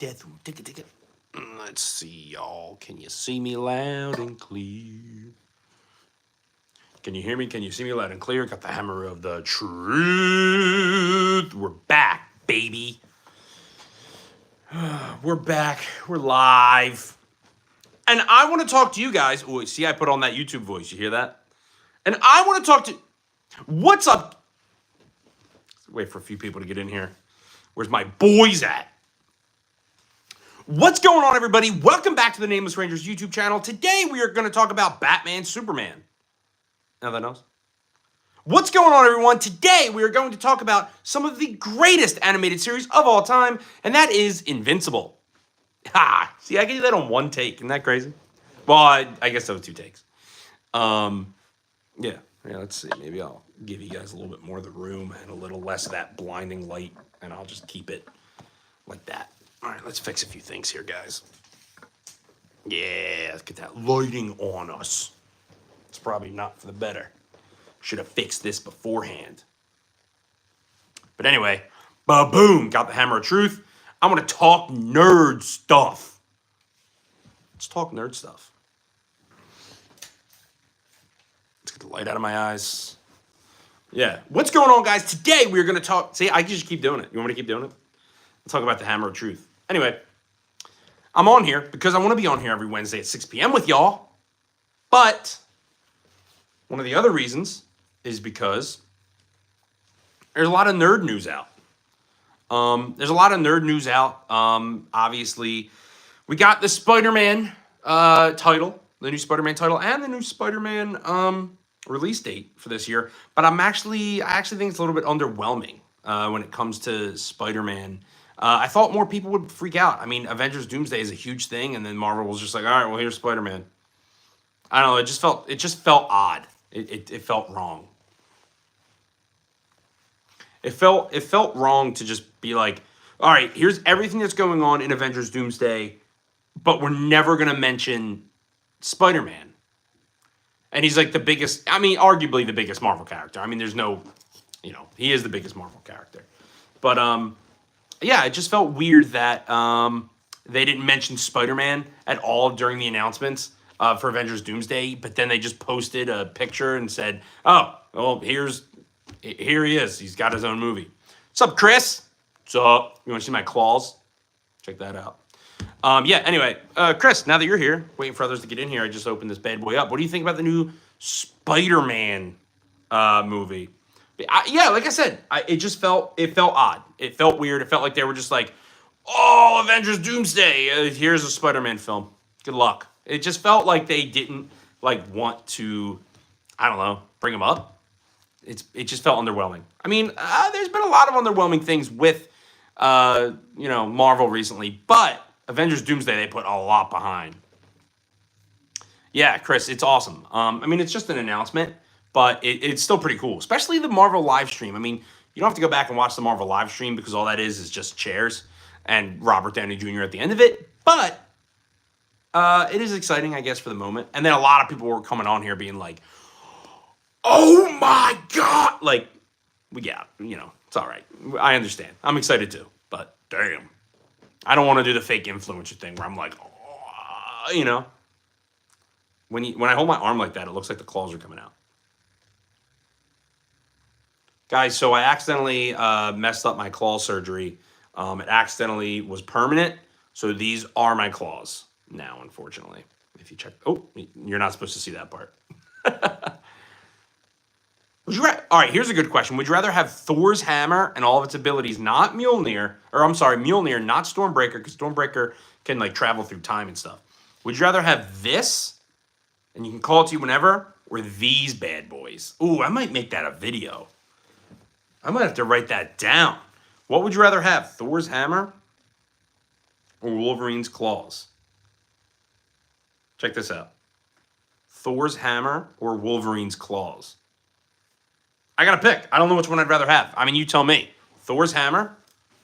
Death room. Take it. Let's see, y'all. Can you see me loud and clear? Can you hear me? Can you see me loud and clear? Got the hammer of the truth. We're back, baby. We're back. We're live. And I want to talk to you guys. Oh, see, I put on that YouTube voice. You hear that? And I want to talk to... What's up? Wait for a few people to get in here. Where's my boys at? What's going on, everybody? Welcome back to the Nameless Rangers YouTube channel. Today, we are going to talk about Batman, Superman. Nothing else? What's going on, everyone? Today, we are going to talk about some of the greatest animated series of all time, and that is Invincible. Ha! See, I can do that on one take. Isn't that crazy? Well, I guess that was two takes. Yeah, let's see. Maybe I'll give you guys a little bit more of the room and a little less of that blinding light, and I'll just keep it like that. All right, let's fix a few things here, guys. Yeah, let's get that lighting on us. It's probably not for the better. Should have fixed this beforehand. But anyway, ba-boom, got the hammer of truth. I'm going to talk nerd stuff. Let's talk nerd stuff. Let's get the light out of my eyes. Yeah, what's going on, guys? Today, we're going to talk... See, I can just keep doing it. You want me to keep doing it? Let's talk about the hammer of truth. Anyway, I'm on here because I want to be on here every Wednesday at 6 p.m. with y'all. But one of the other reasons is because there's a lot of nerd news out. Obviously, we got the Spider-Man title, the new Spider-Man title, and the new Spider-Man release date for this year. But I actually think it's a little bit underwhelming when it comes to Spider-Man. I thought more people would freak out. I mean, Avengers Doomsday is a huge thing, and then Marvel was just like, all right, well, here's Spider-Man. I don't know. It just felt odd. It felt wrong. It felt wrong to just be like, all right, here's everything that's going on in Avengers Doomsday, but we're never gonna mention Spider-Man. And he's like the biggest, I mean, arguably the biggest Marvel character. I mean, there's no, he is the biggest Marvel character. But yeah, it just felt weird that they didn't mention Spider-Man at all during the announcements for Avengers Doomsday, but then they just posted a picture and said, oh, well, here he is. He's got his own movie. What's up, Chris? What's up? You want to see my claws? Check that out. Yeah, anyway, Chris, now that you're here, waiting for others to get in here, I just opened this bad boy up. What do you think about the new Spider-Man movie? Yeah, like I said, it felt odd. It felt weird. It felt like they were just like, oh, Avengers Doomsday, here's a Spider-Man film. Good luck. It just felt like they didn't want to, I don't know, bring him up. It just felt underwhelming. I mean, there's been a lot of underwhelming things with, Marvel recently, but Avengers Doomsday, they put a lot behind. Yeah, Chris, it's awesome. I mean, it's just an announcement, but it's still pretty cool, especially the Marvel live stream. I mean, you don't have to go back and watch the Marvel live stream because all that is just chairs and Robert Downey Jr. at the end of it, but it is exciting, I guess, for the moment. And then a lot of people were coming on here being like, oh my God! Like, yeah, it's all right. I understand. I'm excited too, but damn. I don't want to do the fake influencer thing where I'm like, oh, When I hold my arm like that, it looks like the claws are coming out. Guys, so I accidentally messed up my claw surgery. It accidentally was permanent, so these are my claws now, unfortunately. If you check, oh, you're not supposed to see that part. All right, here's a good question. Would you rather have Thor's hammer and all of its abilities, not Mjolnir, Mjolnir, not Stormbreaker, because Stormbreaker can travel through time and stuff. Would you rather have this, and you can call it to you whenever, or these bad boys? Ooh, I might make that a video. I might have to write that down. What would you rather have, Thor's hammer or Wolverine's claws? Check this out. Thor's hammer or Wolverine's claws? I gotta pick. I don't know which one I'd rather have. I mean, you tell me. Thor's hammer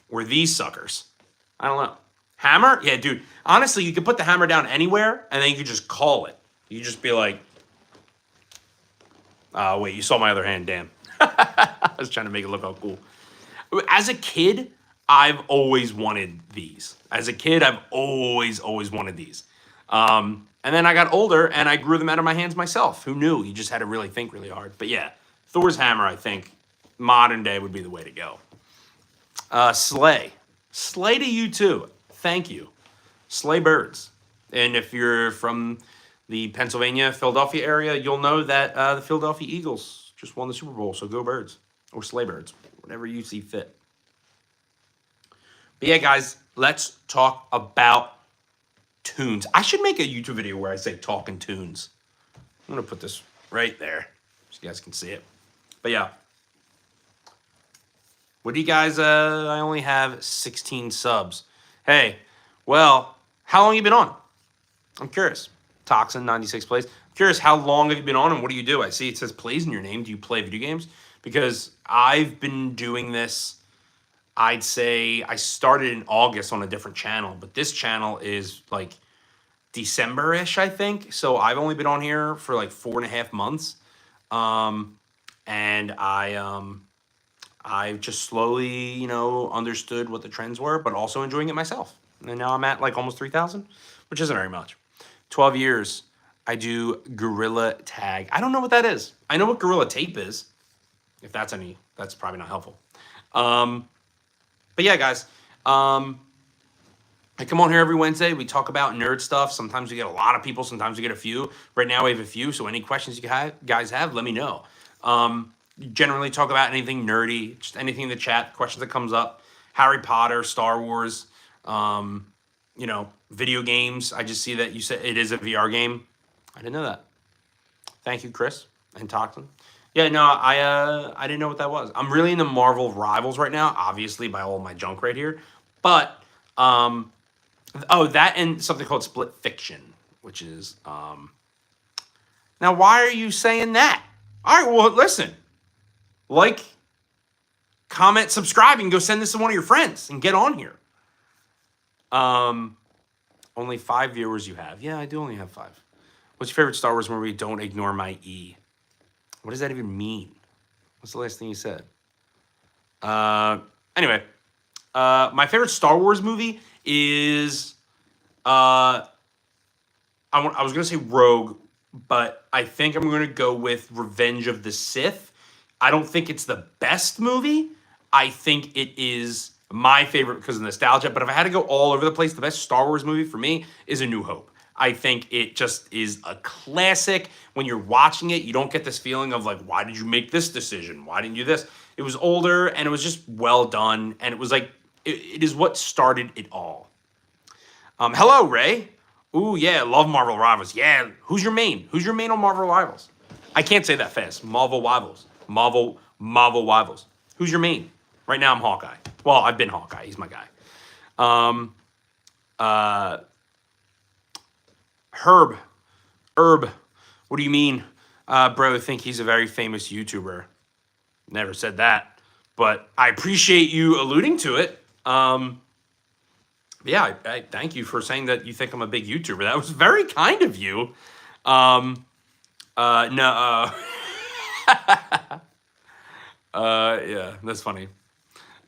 or these suckers? I don't know. Hammer? Yeah, dude. Honestly, you could put the hammer down anywhere, and then you could just call it. You could just be like... Oh, wait. You saw my other hand. Damn. I was trying to make it look all cool. As a kid, I've always wanted these. As a kid, I've always wanted these. And then I got older and I grew them out of my hands myself. Who knew? You just had to really think really hard. But yeah, Thor's hammer, I think, modern day would be the way to go. Slay. Slay to you too. Thank you. Slay birds. And if you're from the Pennsylvania, Philadelphia area, you'll know that the Philadelphia Eagles just won the Super Bowl. So go birds. Or slay birds. Whatever you see fit. But yeah, guys, let's talk about tunes. I should make a YouTube video where I say talking tunes. I'm going to put this right there so you guys can see it. But yeah. What do you guys, I only have 16 subs. Hey, well, how long have you been on? I'm curious. Toxin 96 plays. I'm curious, how long have you been on and what do you do? I see it says plays in your name. Do you play video games? Because I've been doing this, I'd say I started in August on a different channel, but this channel is like December-ish, I think. So I've only been on here for like 4.5 months. And I just slowly, understood what the trends were, but also enjoying it myself. And now I'm at like almost 3,000, which isn't very much. 12 years, I do Gorilla Tag. I don't know what that is. I know what Gorilla Tape is. If that's probably not helpful. But yeah, guys, I come on here every Wednesday. We talk about nerd stuff. Sometimes we get a lot of people. Sometimes we get a few. Right now we have a few. So any questions you guys have, let me know. Generally talk about anything nerdy, just anything in the chat, questions that comes up. Harry Potter, Star Wars, video games. I just see that you said it is a VR game. I didn't know that. Thank you, Chris and Toxin. Yeah, no, I didn't know what that was. I'm really into Marvel Rivals right now, obviously by all my junk right here. But that and something called Split Fiction, which is now why are you saying that? All right, well, listen. Like, comment, subscribe, and go send this to one of your friends and get on here. Only 5 viewers you have. Yeah, I do only have 5. What's your favorite Star Wars movie? Don't ignore my E. What does that even mean? What's the last thing you said? Anyway, my favorite Star Wars movie is I was gonna say Rogue, but I think I'm gonna go with Revenge of the Sith. I don't think it's the best movie. I think it is my favorite because of nostalgia. But if I had to go all over the place, the best Star Wars movie for me is A New Hope. I think it just is a classic. When you're watching it, you don't get this feeling of like, why did you make this decision? Why didn't you do this? It was older and it was just well done. And it was like, it is what started it all. Hello, Ray. Ooh, yeah, love Marvel Rivals. Yeah, who's your main? Who's your main on Marvel Rivals? I can't say that fast. Marvel Rivals. Marvel Rivals. Who's your main? Right now I'm Hawkeye. Well, I've been Hawkeye. He's my guy. Herb. What do you mean? Bro, I think he's a very famous YouTuber. Never said that. But I appreciate you alluding to it. Yeah, I thank you for saying that you think I'm a big YouTuber. That was very kind of you. No. Yeah, that's funny.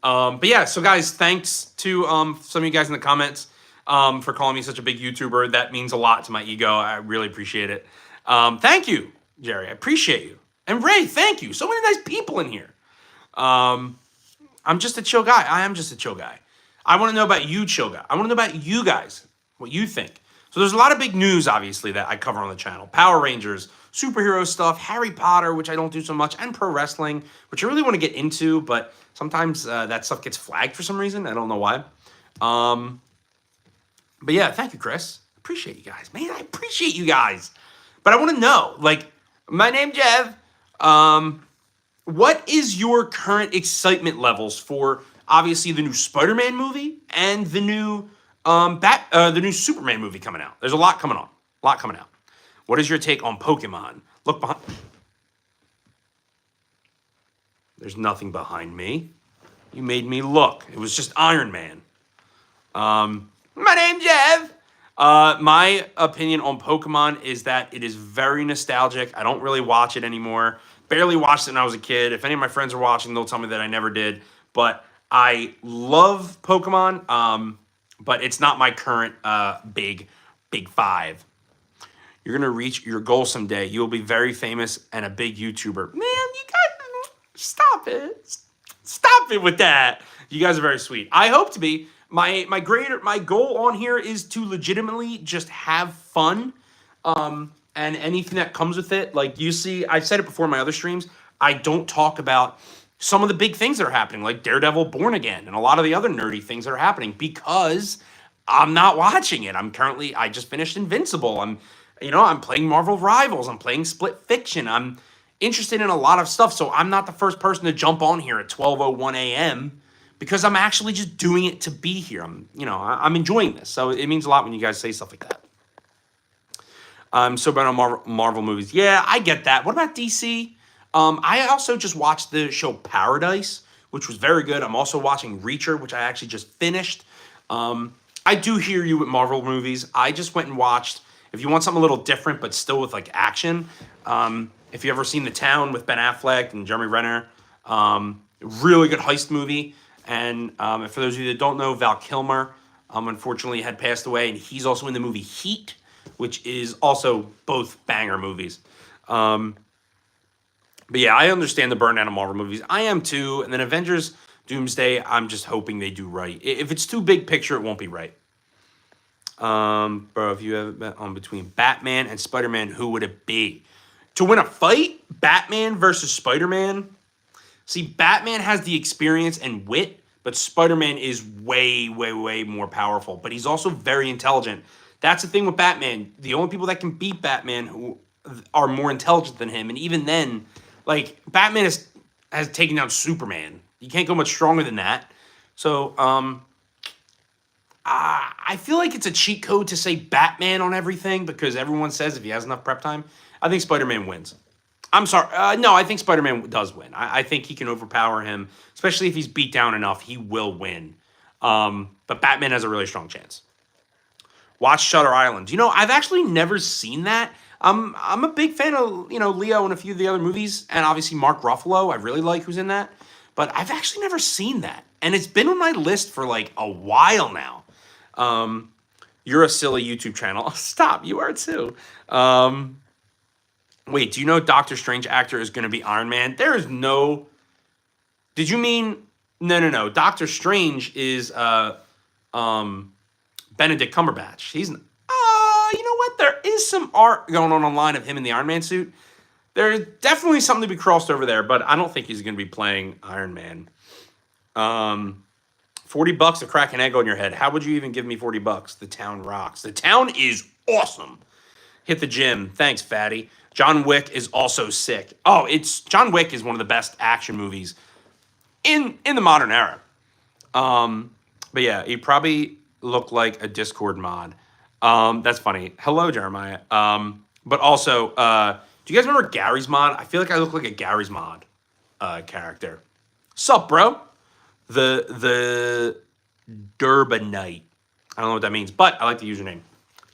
But yeah, so guys, thanks to some of you guys in the comments for calling me such a big YouTuber. That means a lot to my ego. I really appreciate it. Thank you, Jerry. I appreciate you. And Ray, thank you. So many nice people in here. I'm just a chill guy. I am just a chill guy. I want to know about you, chill guy. I want to know about you guys, what you think. So there's a lot of big news, obviously, that I cover on the channel. Power Rangers, superhero stuff, Harry Potter, which I don't do so much, and pro wrestling, which I really want to get into, but sometimes that stuff gets flagged for some reason. I don't know why. But yeah, thank you, Chris. Appreciate you guys. Man, I appreciate you guys. But I want to know, like, my name Jev. What is your current excitement levels for obviously the new Spider-Man movie and the new the new Superman movie coming out? There's a lot coming on. What is your take on Pokemon? Look behind. There's nothing behind me. You made me look. It was just Iron Man. My name's Jev. My opinion on Pokemon is that it is very nostalgic. I don't really watch it anymore. Barely watched it when I was a kid. If any of my friends are watching, they'll tell me that I never did. But I love Pokemon, but it's not my current big five. You're gonna reach your goal someday. You will be very famous and a big YouTuber. Man, you guys, stop it. Stop it with that. You guys are very sweet. I hope to be. My goal on here is to legitimately just have fun. And anything that comes with it. Like you see, I've said it before in my other streams. I don't talk about some of the big things that are happening, like Daredevil Born Again, and a lot of the other nerdy things that are happening because I'm not watching it. I just finished Invincible. I'm playing Marvel Rivals. I'm playing Split Fiction. I'm interested in a lot of stuff. So I'm not the first person to jump on here at 12:01 a.m. because I'm actually just doing it to be here. I'm enjoying this. So it means a lot when you guys say stuff like that. I'm so bad on Marvel movies. Yeah, I get that. What about DC? I also just watched the show Paradise, which was very good. I'm also watching Reacher, which I actually just finished. I do hear you with Marvel movies. I just went and watched, if you want something a little different but still with like action, if you ever seen The Town with Ben Affleck and Jeremy Renner, really good heist movie. And for those of you that don't know, Val Kilmer, unfortunately had passed away, and he's also in the movie Heat, which is also both banger movies. But yeah, I understand the burn out of Marvel movies. I am too. And then Avengers Doomsday, I'm just hoping they do right. If it's too big picture, it won't be right. Bro, if you have a bet on between Batman and Spider-Man, who would it be? To win a fight, Batman versus Spider-Man. See, Batman has the experience and wit, but Spider-Man is way, way, way more powerful. But he's also very intelligent. That's the thing with Batman. The only people that can beat Batman who are more intelligent than him, and even then, like Batman has taken down Superman. You can't go much stronger than that. So I feel like it's a cheat code to say Batman on everything because everyone says if he has enough prep time. I think Spider-Man wins. I'm sorry. No, I think Spider-Man does win. I think he can overpower him, especially if he's beat down enough. He will win. But Batman has a really strong chance. Watch Shutter Island. I've actually never seen that. I'm a big fan of, Leo and a few of the other movies, and obviously Mark Ruffalo. I really like who's in that. But I've actually never seen that. And it's been on my list for like a while now. You're a silly YouTube channel. Stop, you are too. Wait, do you know Doctor Strange actor is going to be Iron Man? There is no... Did you mean... No. Doctor Strange is Benedict Cumberbatch. He's... you know what? There is some art going on online of him in the Iron Man suit. There's definitely something to be crossed over there, but I don't think he's going to be playing Iron Man. $40 to crack an egg on your head. How would you even give me $40? The Town rocks. The Town is awesome. Hit the gym. Thanks, fatty. John Wick is also sick. John Wick is one of the best action movies in the modern era. But yeah, he probably looked like a Discord mod. That's funny. Hello, Jeremiah. But also, do you guys remember Gary's mod? I feel like I look like a Gary's mod character. Sup, bro? The Durbanite. I don't know what that means, but I like the username.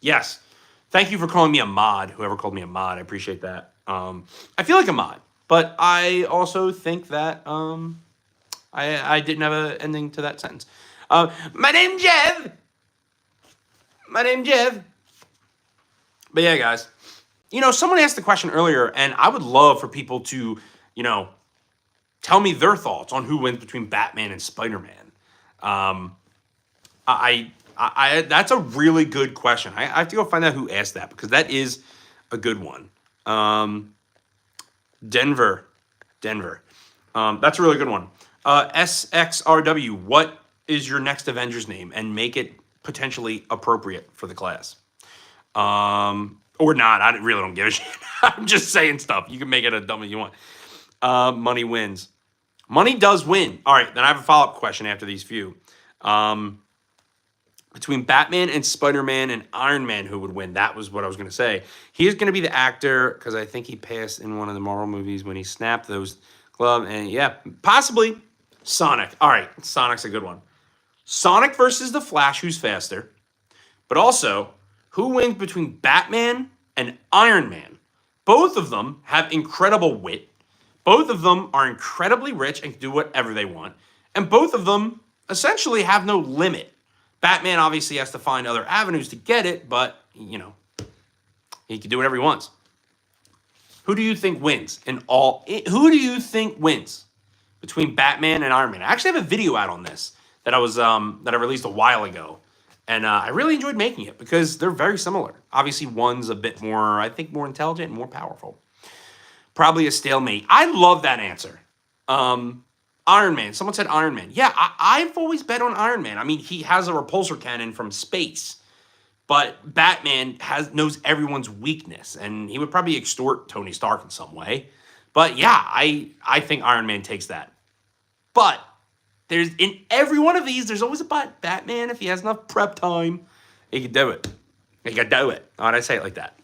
Yes. Thank you for calling me a mod. Whoever called me a mod, I appreciate that. I feel like a mod, but I also think that I didn't have an ending to that sentence. My name's Jeff. But yeah, guys. Someone asked the question earlier, and I would love for people to, tell me their thoughts on who wins between Batman and Spider-Man. That's a really good question. I have to go find out who asked that because that is a good one. Denver. That's a really good one. SXRW, what is your next Avengers name? And make it potentially appropriate for the class. Or not. I really don't give a shit. I'm just saying stuff. You can make it as dumb as you want. Money wins. Money does win. All right, then I have a follow-up question after these few. Between Batman and Spider-Man and Iron Man, who would win? That was what I was going to say. He's going to be the actor because I think he passed in one of the Marvel movies when he snapped those gloves. And yeah, possibly Sonic. All right, Sonic's a good one. Sonic versus the Flash, who's faster? But also, who wins between Batman and Iron Man? Both of them have incredible wit. Both of them are incredibly rich and can do whatever they want. And both of them essentially have no limit. Batman obviously has to find other avenues to get it, but, you know, he can do whatever he wants. Who do you think wins who do you think wins between Batman and Iron Man? I actually have a video out on this that I released a while ago. And I really enjoyed making it because they're very similar. Obviously, one's a bit more, I think, more intelligent and more powerful. Probably a stalemate. I love that answer. Iron Man. Someone said Iron Man. Yeah, I've always bet on Iron Man. I mean, he has a repulsor cannon from space. But Batman knows everyone's weakness. And he would probably extort Tony Stark in some way. But yeah, I think Iron Man takes that. But in every one of these, there's always a but. Batman, if he has enough prep time, he can do it. He can do it. Why'd I say it like that?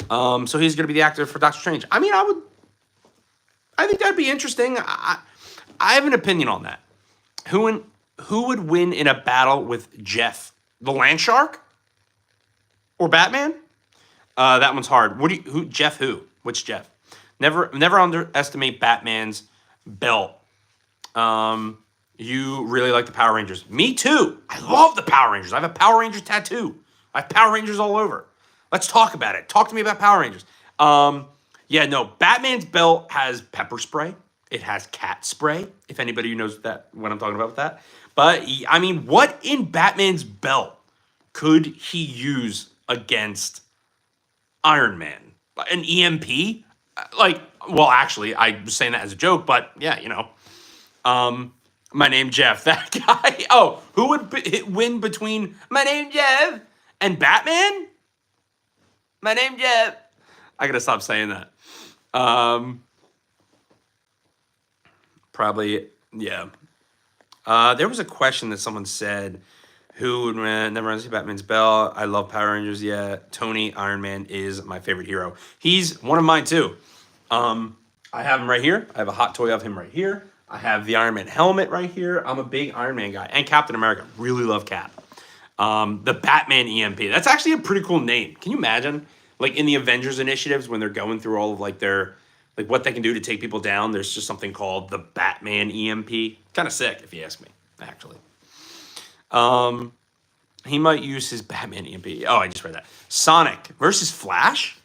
So he's going to be the actor for Doctor Strange. I mean, I think that'd be interesting. I have an opinion on that. Who would win in a battle with Jeff? The Land Shark? Or Batman? That one's hard. Jeff who? Which Jeff? Never underestimate Batman's belt. You really like the Power Rangers. Me too. I love the Power Rangers. I have a Power Rangers tattoo. I have Power Rangers all over. Let's talk about it. Talk to me about Power Rangers. Yeah, no. Batman's belt has pepper spray. It has cat spray. If anybody knows what I'm talking about with that. But I mean, what in Batman's belt could he use against Iron Man? An EMP? Well, actually, I was saying that as a joke, but yeah, you know. My name Jeff, that guy. Oh, who would win between my name Jeff and Batman? My name Jeff. I gotta stop saying that. Probably, yeah. There was a question that someone said, who would never want to see Batman's belt? I love Power Rangers, yeah. Tony, Iron Man is my favorite hero. He's one of mine too. I have him right here. I have a hot toy of him right here. I have the Iron Man helmet right here. I'm a big Iron Man guy. And Captain America. Really love Cap. The Batman EMP. That's actually a pretty cool name. Can you imagine? Like in the Avengers initiatives when they're going through all of like their, like what they can do to take people down, there's just something called the Batman EMP. Kind of sick if you ask me, actually. He might use his Batman EMP. Oh, I just read that. Sonic versus Flash?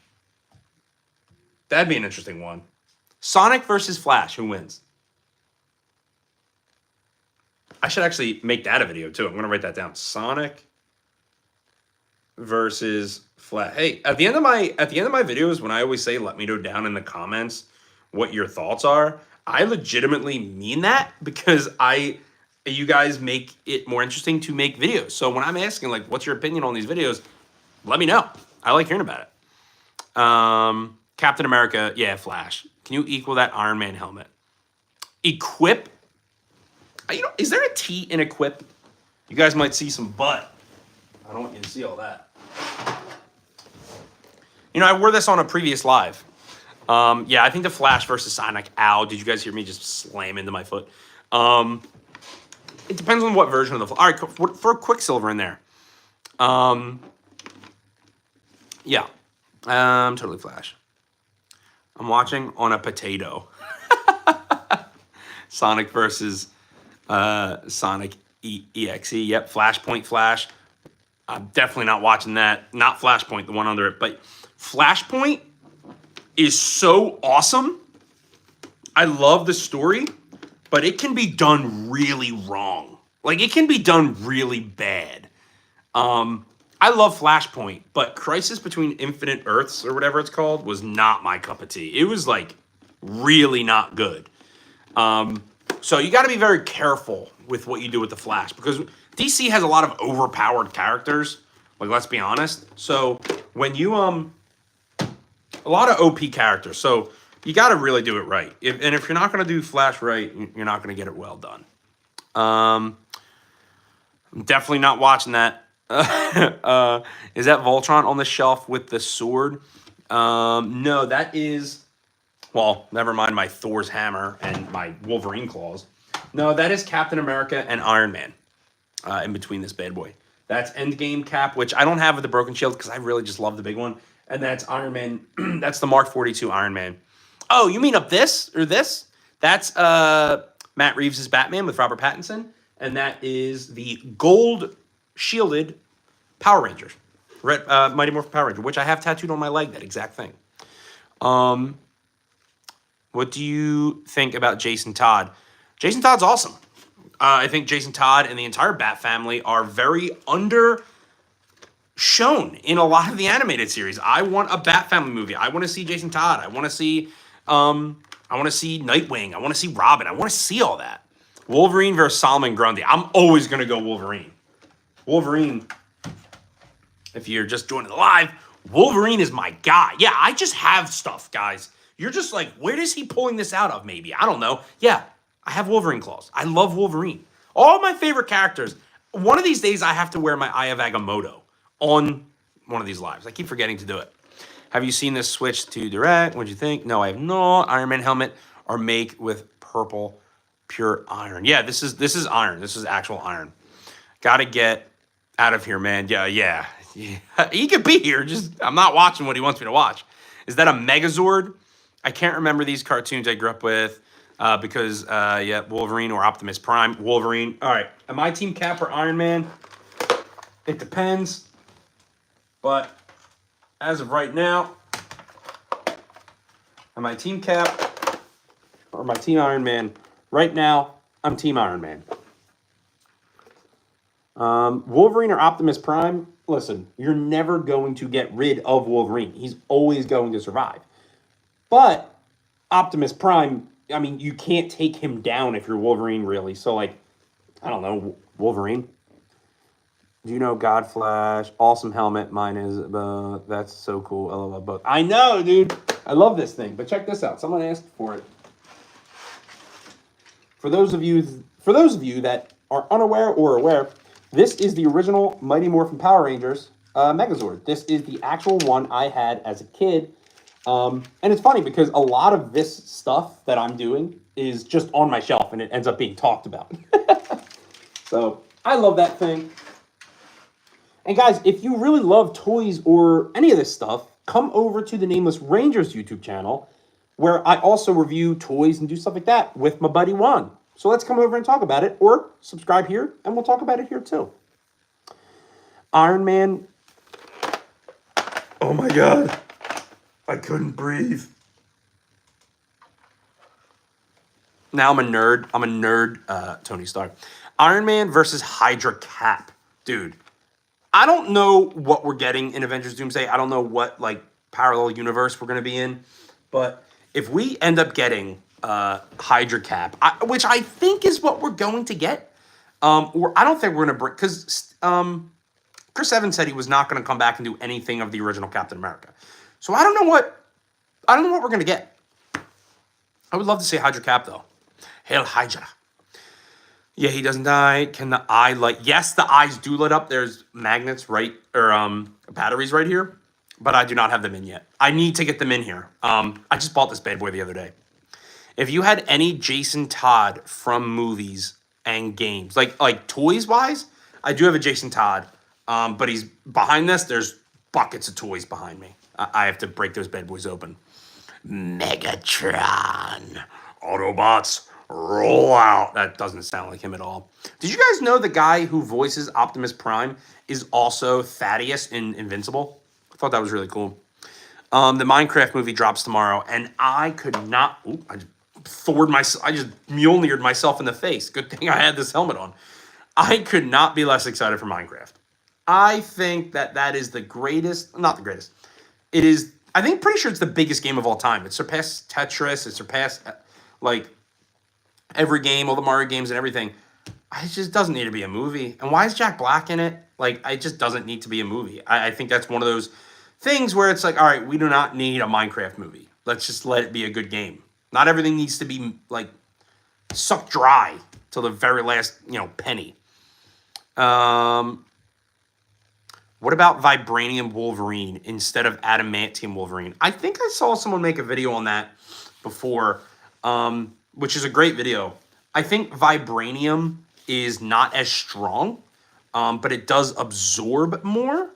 That'd be an interesting one. Sonic versus Flash. Who wins? I should actually make that a video too. I'm going to write that down. Sonic versus Flash. Hey, at the end of my videos, when I always say, let me know down in the comments what your thoughts are, I legitimately mean that because you guys make it more interesting to make videos. So when I'm asking, like, what's your opinion on these videos, let me know. I like hearing about it. Captain America, yeah, Flash. Can you equal that Iron Man helmet? Equip. Is there a T in equip? You guys might see some butt. I don't want you to see all that. I wore this on a previous live. Yeah, I think the Flash versus Sonic. Ow, did you guys hear me just slam into my foot? It depends on what version of the Flash. All right, for Quicksilver in there. Yeah, totally Flash. I'm watching on a potato. Sonic versus Sonic EXE. Yep, Flashpoint Flash. I'm definitely not watching that. Not Flashpoint, the one under it. But Flashpoint is so awesome. I love the story, but it can be done really wrong. Like, it can be done really bad. I love Flashpoint, but Crisis Between Infinite Earths, or whatever it's called, was not my cup of tea. It was, like, really not good. So you got to be very careful with what you do with the Flash, because DC has a lot of overpowered characters. Like, let's be honest. So when you a lot of OP characters. So you got to really do it right. If you're not going to do Flash right, you're not going to get it well done. I'm definitely not watching that. Is that Voltron on the shelf with the sword? No, that is. Well, never mind my Thor's hammer and my Wolverine claws. No, that is Captain America and Iron Man in between this bad boy. That's Endgame Cap, which I don't have with the Broken Shield because I really just love the big one. And that's Iron Man. That's the Mark 42 Iron Man. Oh, you mean up this or this? That's Matt Reeves' Batman with Robert Pattinson, and that is the gold shielded Power Rangers, Red Mighty Morphin Power Ranger, which I have tattooed on my leg. That exact thing. What do you think about Jason Todd? Jason Todd's awesome. I think Jason Todd and the entire Bat family are very shown in a lot of the animated series. I want a Bat family movie. I want to see Jason Todd. I want to see Nightwing. I want to see Robin. I want to see all that. Wolverine versus Solomon Grundy. I'm always going to go Wolverine. Wolverine, if you're just joining the live, Wolverine is my guy. Yeah, I just have stuff, guys. You're just like, where is he pulling this out of, maybe? I don't know. Yeah, I have Wolverine claws. I love Wolverine. All my favorite characters. One of these days, I have to wear my Eye of Agamotto on one of these lives. I keep forgetting to do it. Have you seen this switch to direct? What'd you think? No, I have not. Iron Man helmet or make with purple pure iron. Yeah, this is iron. This is actual iron. Gotta get out of here, man. Yeah. He could be here. Just I'm not watching what he wants me to watch. Is that a Megazord? I can't remember these cartoons I grew up with because Wolverine or Optimus Prime. Wolverine. All right. Am I Team Cap or Iron Man? It depends. But as of right now, am I Team Cap or am I Team Iron Man? Right now, I'm Team Iron Man. Wolverine or Optimus Prime? Listen, you're never going to get rid of Wolverine. He's always going to survive. But Optimus Prime, I mean, you can't take him down if you're Wolverine, really. So, like, I don't know, Wolverine. Do you know God Flash? Awesome helmet. Mine is, that's so cool. LOL, both. I know, dude. I love this thing. But check this out. Someone asked for it. For those of you that are unaware or aware, this is the original Mighty Morphin Power Rangers Megazord. This is the actual one I had as a kid. And it's funny because a lot of this stuff that I'm doing is just on my shelf and it ends up being talked about. So I love that thing. And guys, if you really love toys or any of this stuff, come over to the Nameless Rangers YouTube channel, where I also review toys and do stuff like that with my buddy Juan. So let's come over and talk about it, or subscribe here, and we'll talk about it here too. Iron Man. Oh my God. I couldn't breathe. Now I'm a nerd. Tony Stark. Iron Man versus Hydra Cap. Dude, I don't know what we're getting in Avengers Doomsday. I don't know what, like, parallel universe we're going to be in. But if we end up getting Hydra Cap, which I think is what we're going to get, or I don't think we're going to bring, because Chris Evans said he was not going to come back and do anything of the original Captain America. So I don't know what we're going to get. I would love to see Hydra Cap, though. Hail Hydra. Yeah, he doesn't die. Can the eye light? Yes, the eyes do light up. There's magnets right, or batteries right here, but I do not have them in yet. I need to get them in here. I just bought this bad boy the other day. If you had any Jason Todd from movies and games, like toys wise, I do have a Jason Todd, but he's behind this. There's buckets of toys behind me. I have to break those bad boys open. Megatron, Autobots, roll out. That doesn't sound like him at all. Did you guys know the guy who voices Optimus Prime is also Thaddeus in Invincible? I thought that was really cool. The Minecraft movie drops tomorrow, and I could not. I just Mjolnired myself in the face. Good thing I had this helmet on. I could not be less excited for Minecraft. I think that is the greatest. Not the greatest. It is. I think pretty sure it's the biggest game of all time. It surpassed Tetris. It surpassed like every game, all the Mario games and everything. It just doesn't need to be a movie. And why is Jack Black in it? Like, it just doesn't need to be a movie. I think that's one of those things where it's like, all right, we do not need a Minecraft movie. Let's just let it be a good game. Not everything needs to be, like, sucked dry till the very last, penny. What about Vibranium Wolverine instead of Adamantium Wolverine? I think I saw someone make a video on that before, which is a great video. I think Vibranium is not as strong, but it does absorb more.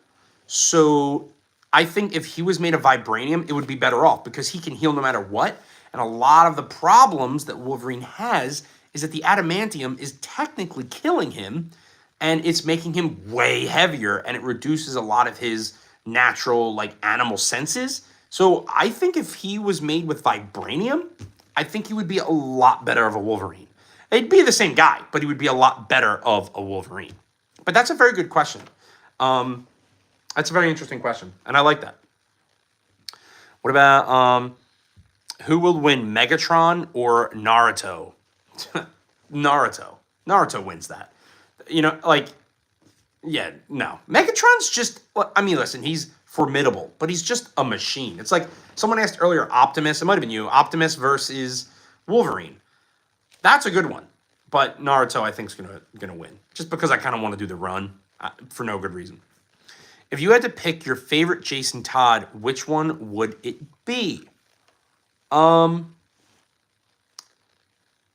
So I think if he was made of Vibranium, it would be better off because he can heal no matter what. And a lot of the problems that Wolverine has is that the adamantium is technically killing him, and it's making him way heavier, and it reduces a lot of his natural, like, animal senses. So I think if he was made with vibranium, I think he would be a lot better of a Wolverine. He'd be the same guy, but he would be a lot better of a Wolverine. But that's a very good question. That's a very interesting question, and I like that. What about who will win, Megatron or Naruto? Naruto. Naruto wins that. You know, like, yeah, no. Megatron's just, I mean, listen, he's formidable, but he's just a machine. It's like someone asked earlier, Optimus, it might have been you, Optimus versus Wolverine. That's a good one. But Naruto, I think, is gonna win. Just because I kind of want to do the run for no good reason. If you had to pick your favorite Jason Todd, which one would it be?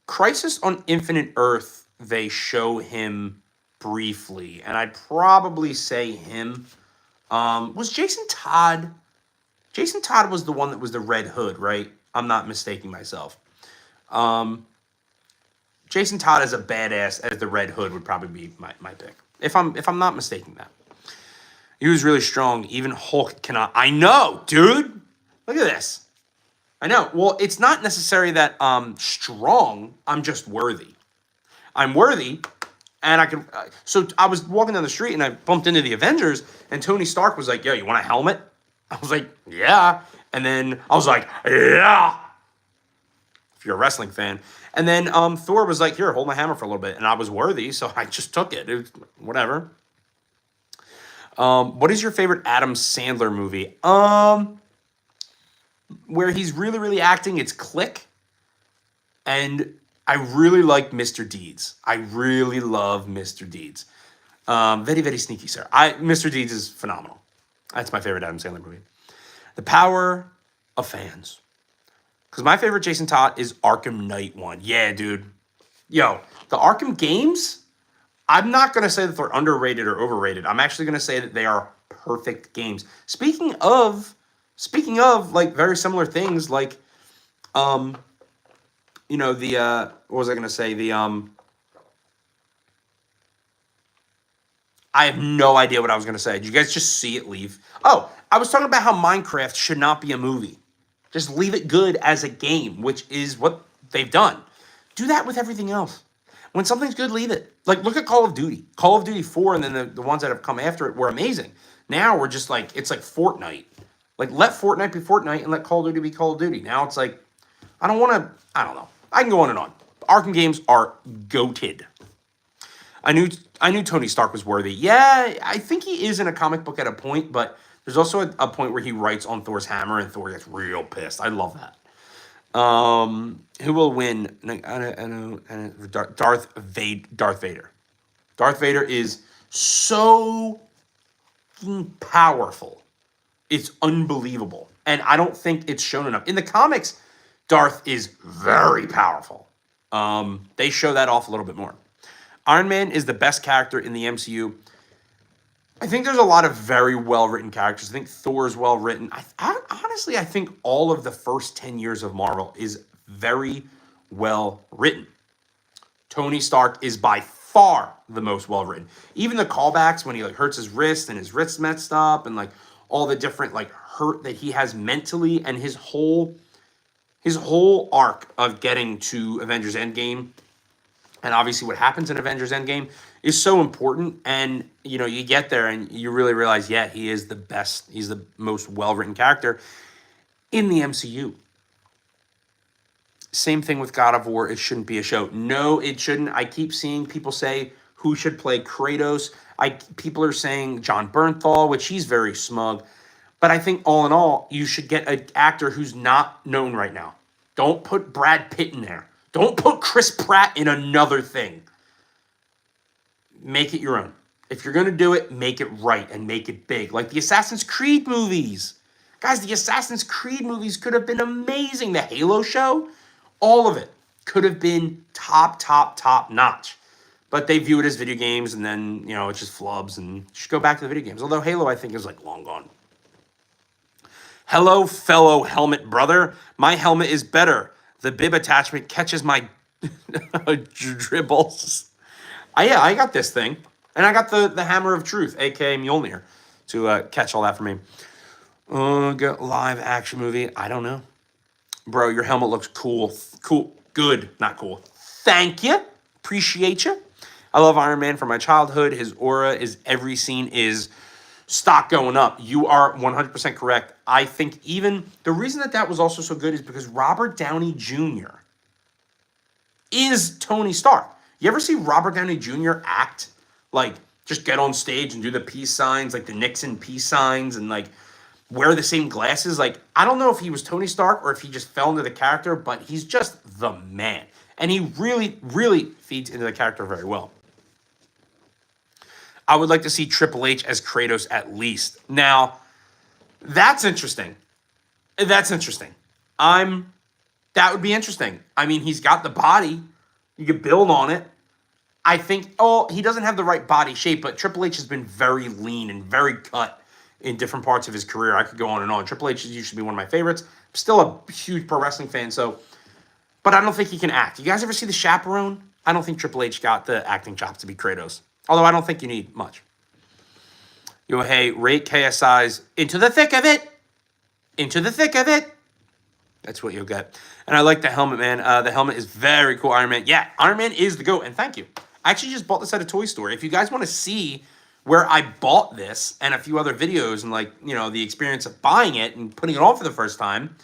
Crisis on Infinite Earth, they show him briefly, and I'd probably say him. Was Jason Todd... Jason Todd was the one that was the Red Hood, right? I'm not mistaking myself. Jason Todd as a badass as the Red Hood would probably be my pick. If I'm not mistaking that. He was really strong. Even Hulk cannot. I know, dude. Look at this. I know. Well, it's not necessarily that I'm strong. I'm just worthy. I'm worthy, and I can. So I was walking down the street, and I bumped into the Avengers, and Tony Stark was like, "Yo, you want a helmet?" I was like, "Yeah." And then I was like, "Yeah." If you're a wrestling fan. And then Thor was like, "Here, hold my hammer for a little bit," and I was worthy, so I just took it. It was, whatever. What is your favorite Adam Sandler movie? Where he's really, really acting, it's Click. And I really like Mr. Deeds. I really love Mr. Deeds. Very, very sneaky, sir. Mr. Deeds is phenomenal. That's my favorite Adam Sandler movie. The Power of Fans. Because my favorite Jason Todd is Arkham Knight one. Yeah, dude. Yo, the Arkham games... I'm not going to say that they're underrated or overrated. I'm actually going to say that they are perfect games. Speaking of like very similar things, like, what was I going to say? I have no idea what I was going to say. Did you guys just see it leave? Oh, I was talking about how Minecraft should not be a movie. Just leave it good as a game, which is what they've done. Do that with everything else. When something's good, leave it. Like, look at Call of Duty. Call of Duty 4 and then the ones that have come after it were amazing. Now we're just like, it's like Fortnite. Like, let Fortnite be Fortnite and let Call of Duty be Call of Duty. Now it's like, I don't know. I can go on and on. Arkham games are goated. I knew Tony Stark was worthy. Yeah, I think he is in a comic book at a point, but there's also a point where he writes on Thor's hammer and Thor gets real pissed. I love that. Who will win? I know. Darth Vader. Darth Vader is so powerful. It's unbelievable. And I don't think it's shown enough. In the comics, Darth is very powerful. They show that off a little bit more. Iron Man is the best character in the MCU. I think there's a lot of very well-written characters. I think Thor is well-written. Honestly, I think all of the first 10 years of Marvel is very well-written. Tony Stark is by far the most well-written. Even the callbacks when he like hurts his wrist and his wrist's messed up and like all the different like hurt that he has mentally and his whole arc of getting to Avengers Endgame and obviously what happens in Avengers Endgame is so important. And, you get there and you really realize, yeah, he is the best. He's the most well-written character in the MCU. Same thing with God of War. It shouldn't be a show. No, it shouldn't. I keep seeing people say who should play Kratos. People are saying John Bernthal, which he's very smug. But I think all in all, you should get an actor who's not known right now. Don't put Brad Pitt in there. Don't put Chris Pratt in another thing. Make it your own. If you're going to do it, make it right and make it big. Like the Assassin's Creed movies. Guys, the Assassin's Creed movies could have been amazing. The Halo show, all of it could have been top notch. But they view it as video games and then, it's just flubs and you should go back to the video games. Although Halo, I think, is like long gone. Hello, fellow helmet brother. My helmet is better. The bib attachment catches my Dribbles. Yeah, I got this thing. And I got the Hammer of Truth, a.k.a. Mjolnir, to catch all that for me. Live action movie. I don't know. Bro, your helmet looks cool. Cool. Good. Not cool. Thank you. Appreciate you. I love Iron Man from my childhood. His aura is every scene is stock going up. You are 100% correct. I think even the reason that was also so good is because Robert Downey Jr. is Tony Stark. You ever see Robert Downey Jr. act? Like, just get on stage and do the peace signs, like the Nixon peace signs, and like wear the same glasses. Like, I don't know if he was Tony Stark or if he just fell into the character, but he's just the man. And he really, really feeds into the character very well. I would like to see Triple H as Kratos at least. Now, that's interesting. That's interesting. That would be interesting. I mean, he's got the body. You could build on it. I think, he doesn't have the right body shape, but Triple H has been very lean and very cut in different parts of his career. I could go on and on. Triple H is usually one of my favorites. I'm still a huge pro wrestling fan, but I don't think he can act. You guys ever see The Chaperone? I don't think Triple H got the acting chops to be Kratos. Although I don't think you need much. Yo, hey, rate KSI's Into the Thick of It. Into the Thick of It. That's what you'll get. And I like the helmet, man. The helmet is very cool, Iron Man. Yeah, Iron Man is the GOAT, and thank you. I actually just bought this at a toy store. If you guys want to see where I bought this and a few other videos and, like, you know, the experience of buying it and putting it on for the first time,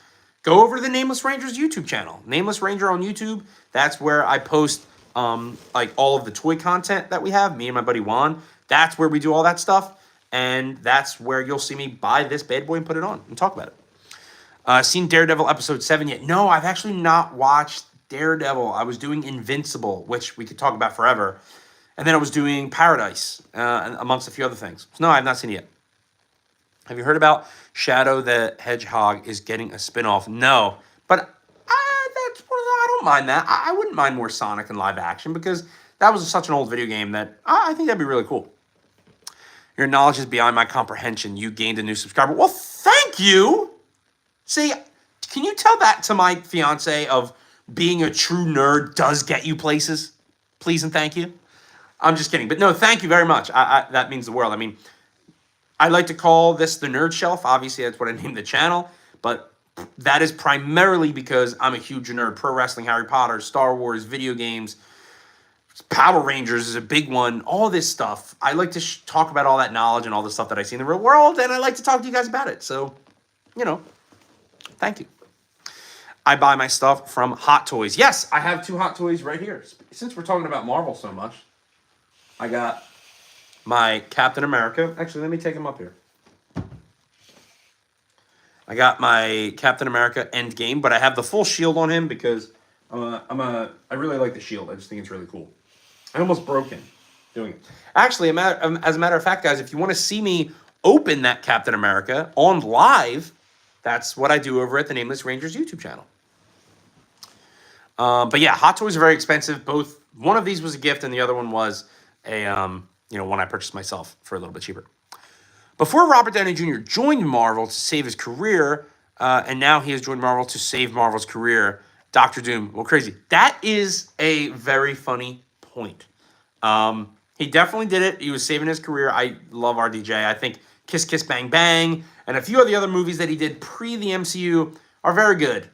go over to the Nameless Ranger's YouTube channel. Nameless Ranger on YouTube. That's where I post, like, all of the toy content that we have, me and my buddy Juan. That's where we do all that stuff. And that's where you'll see me buy this bad boy and put it on and talk about it. Seen Daredevil episode 7 yet? No, I've actually not watched Daredevil. I was doing Invincible, which we could talk about forever. And then I was doing Paradise, amongst a few other things. So no, I have not seen it yet. Have you heard about Shadow the Hedgehog is getting a spinoff? No, but I don't mind that. I wouldn't mind more Sonic in live action because that was such an old video game that I think that'd be really cool. Your knowledge is beyond my comprehension. You gained a new subscriber. Well, thank you. See, can you tell that to my fiance of being a true nerd does get you places? Please and thank you. I'm just kidding. But no, thank you very much. That means the world. I mean, I like to call this the Nerd Shelf. Obviously, that's what I named the channel. But that is primarily because I'm a huge nerd. Pro wrestling, Harry Potter, Star Wars, video games, Power Rangers is a big one. All this stuff. I like to talk about all that knowledge and all the stuff that I see in the real world. And I like to talk to you guys about it. So, you know, thank you. I buy my stuff from Hot Toys. Yes, I have 2 Hot Toys right here. Since we're talking about Marvel so much, I got my Captain America. Actually, let me take him up here. I got my Captain America Endgame, but I have the full shield on him because I really like the shield. I just think it's really cool. I almost broke him doing it. Actually, as a matter of fact, guys, if you want to see me open that Captain America on live, that's what I do over at the Nameless Rangers YouTube channel. But yeah, Hot Toys are very expensive. Both, one of these was a gift and the other one was a, one I purchased myself for a little bit cheaper. Before Robert Downey Jr. joined Marvel to save his career, and now he has joined Marvel to save Marvel's career, Dr. Doom. Well, crazy. That is a very funny point. He definitely did it. He was saving his career. I love RDJ. I think Kiss Kiss Bang Bang and a few of the other movies that he did pre the MCU are very good.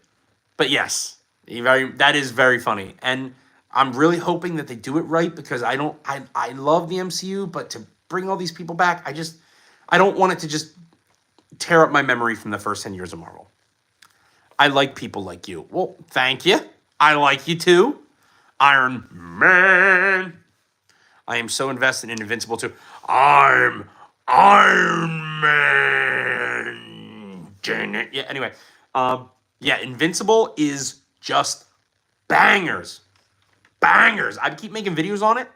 But yes, that is very funny. And I'm really hoping that they do it right because I love the MCU, but to bring all these people back, I don't want it to just tear up my memory from the first 10 years of Marvel. I like people like you. Well, thank you. I like you too. Iron Man. I am so invested in Invincible too. I'm Iron Man. Yeah, anyway. Yeah, Invincible is just bangers. Bangers. I keep making videos on it,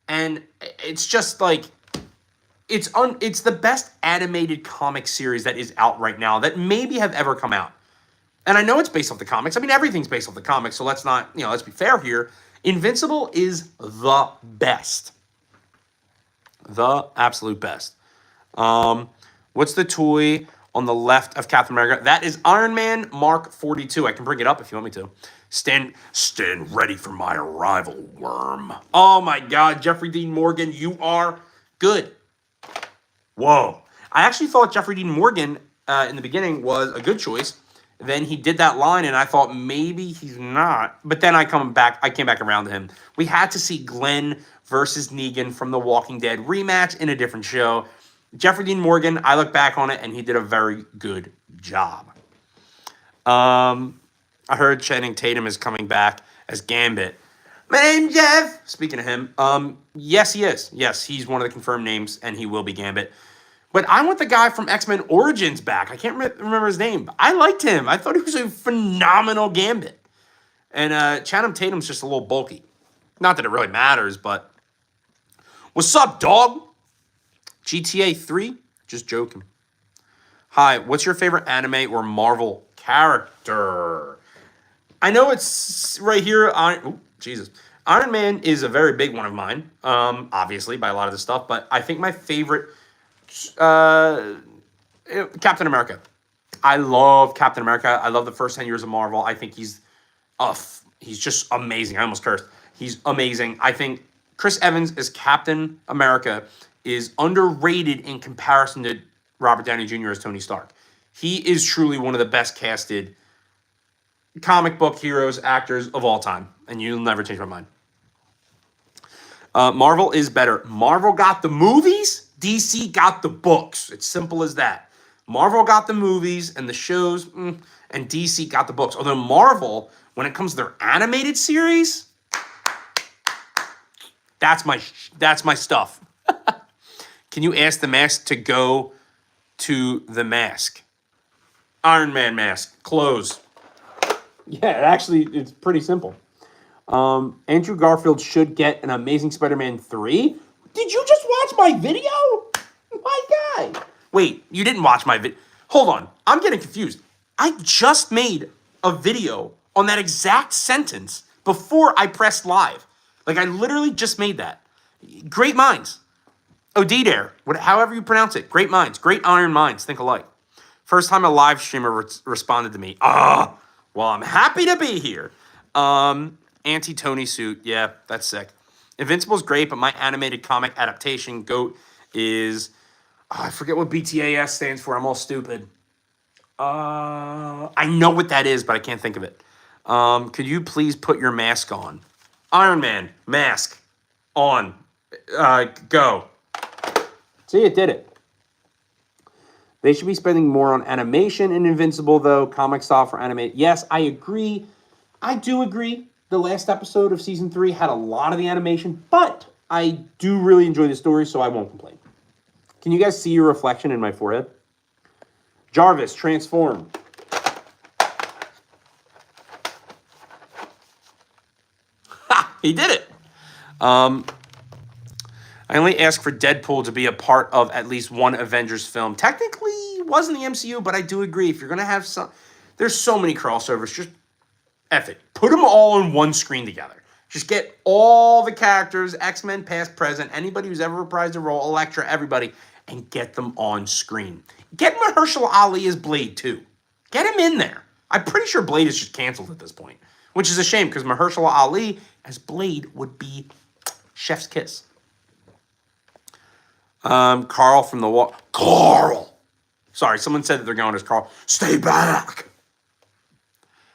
and it's just like, it's the best animated comic series that is out right now that maybe have ever come out. And I know it's based off the comics. I mean, everything's based off the comics, so let's be fair here. Invincible is the best. The absolute best. What's the toy on the left of Captain America? That is Iron Man Mark 42. I can bring it up if you want me to. Stand ready for my arrival, worm. Oh my God, Jeffrey Dean Morgan, you are good. Whoa. I actually thought Jeffrey Dean Morgan in the beginning was a good choice. Then he did that line, and I thought maybe he's not. But then I came back around to him. We had to see Glenn versus Negan from the Walking Dead rematch in a different show. Jeffrey Dean Morgan, I look back on it, and he did a very good job. I heard Channing Tatum is coming back as Gambit. My name's Jeff. Speaking of him, yes, he is. Yes, he's one of the confirmed names, and he will be Gambit. But I want the guy from X-Men Origins back. I can't remember his name. I liked him. I thought he was a phenomenal Gambit. And Channing Tatum's just a little bulky. Not that it really matters, but... What's up, dog? GTA 3? Just joking. Hi, what's your favorite anime or Marvel character? I know it's right here on... Jesus. Iron Man is a very big one of mine, obviously, by a lot of the stuff. But I think my favorite... Captain America. I love Captain America. I love the first 10 years of Marvel. I think he's just amazing. I almost cursed. He's amazing. I think Chris Evans as Captain America is underrated in comparison to Robert Downey Jr. as Tony Stark. He is truly one of the best casted comic book heroes, actors of all time. And you'll never change my mind. Marvel is better. Marvel got the movies. DC got the books. It's simple as that. Marvel got the movies and the shows, and DC got the books. Although Marvel, when it comes to their animated series, that's my stuff. Can you ask the mask to go to the mask? Iron Man mask. Close. Yeah, it's pretty simple. Andrew Garfield should get an Amazing Spider-Man 3. Did you just watch my video? My guy. Wait, you didn't watch my video. Hold on. I'm getting confused. I just made a video on that exact sentence before I pressed live. Like, I literally just made that. Great minds. Odidare, however you pronounce it. Great minds. Great iron minds. Think alike. First time a live streamer responded to me. Well, I'm happy to be here. Anti-Tony suit. Yeah, that's sick. Invincible's great, but my animated comic adaptation GOAT is... I forget what BTAS stands for. I'm all stupid. I know what that is, but I can't think of it. Could you please put your mask on? Iron Man, mask, on. Go. See, it did it. They should be spending more on animation in Invincible, though. Comic style for animated. Yes, I agree. I do agree. The last episode of Season 3 had a lot of the animation, but I do really enjoy the story, so I won't complain. Can you guys see your reflection in my forehead? Jarvis, transform. Ha! He did it. I only ask for Deadpool to be a part of at least one Avengers film. Technically, it wasn't the MCU, but I do agree. If you're going to have some... There's so many crossovers. Just F it. Put them all on one screen together. Just get all the characters, X-Men, past, present, anybody who's ever reprised a role, Elektra, everybody, and get them on screen. Get Mahershala Ali as Blade, too. Get him in there. I'm pretty sure Blade is just canceled at this point, which is a shame because Mahershala Ali as Blade would be chef's kiss. Carl from the wall. Carl! Sorry, someone said that they're going as Carl. Stay back!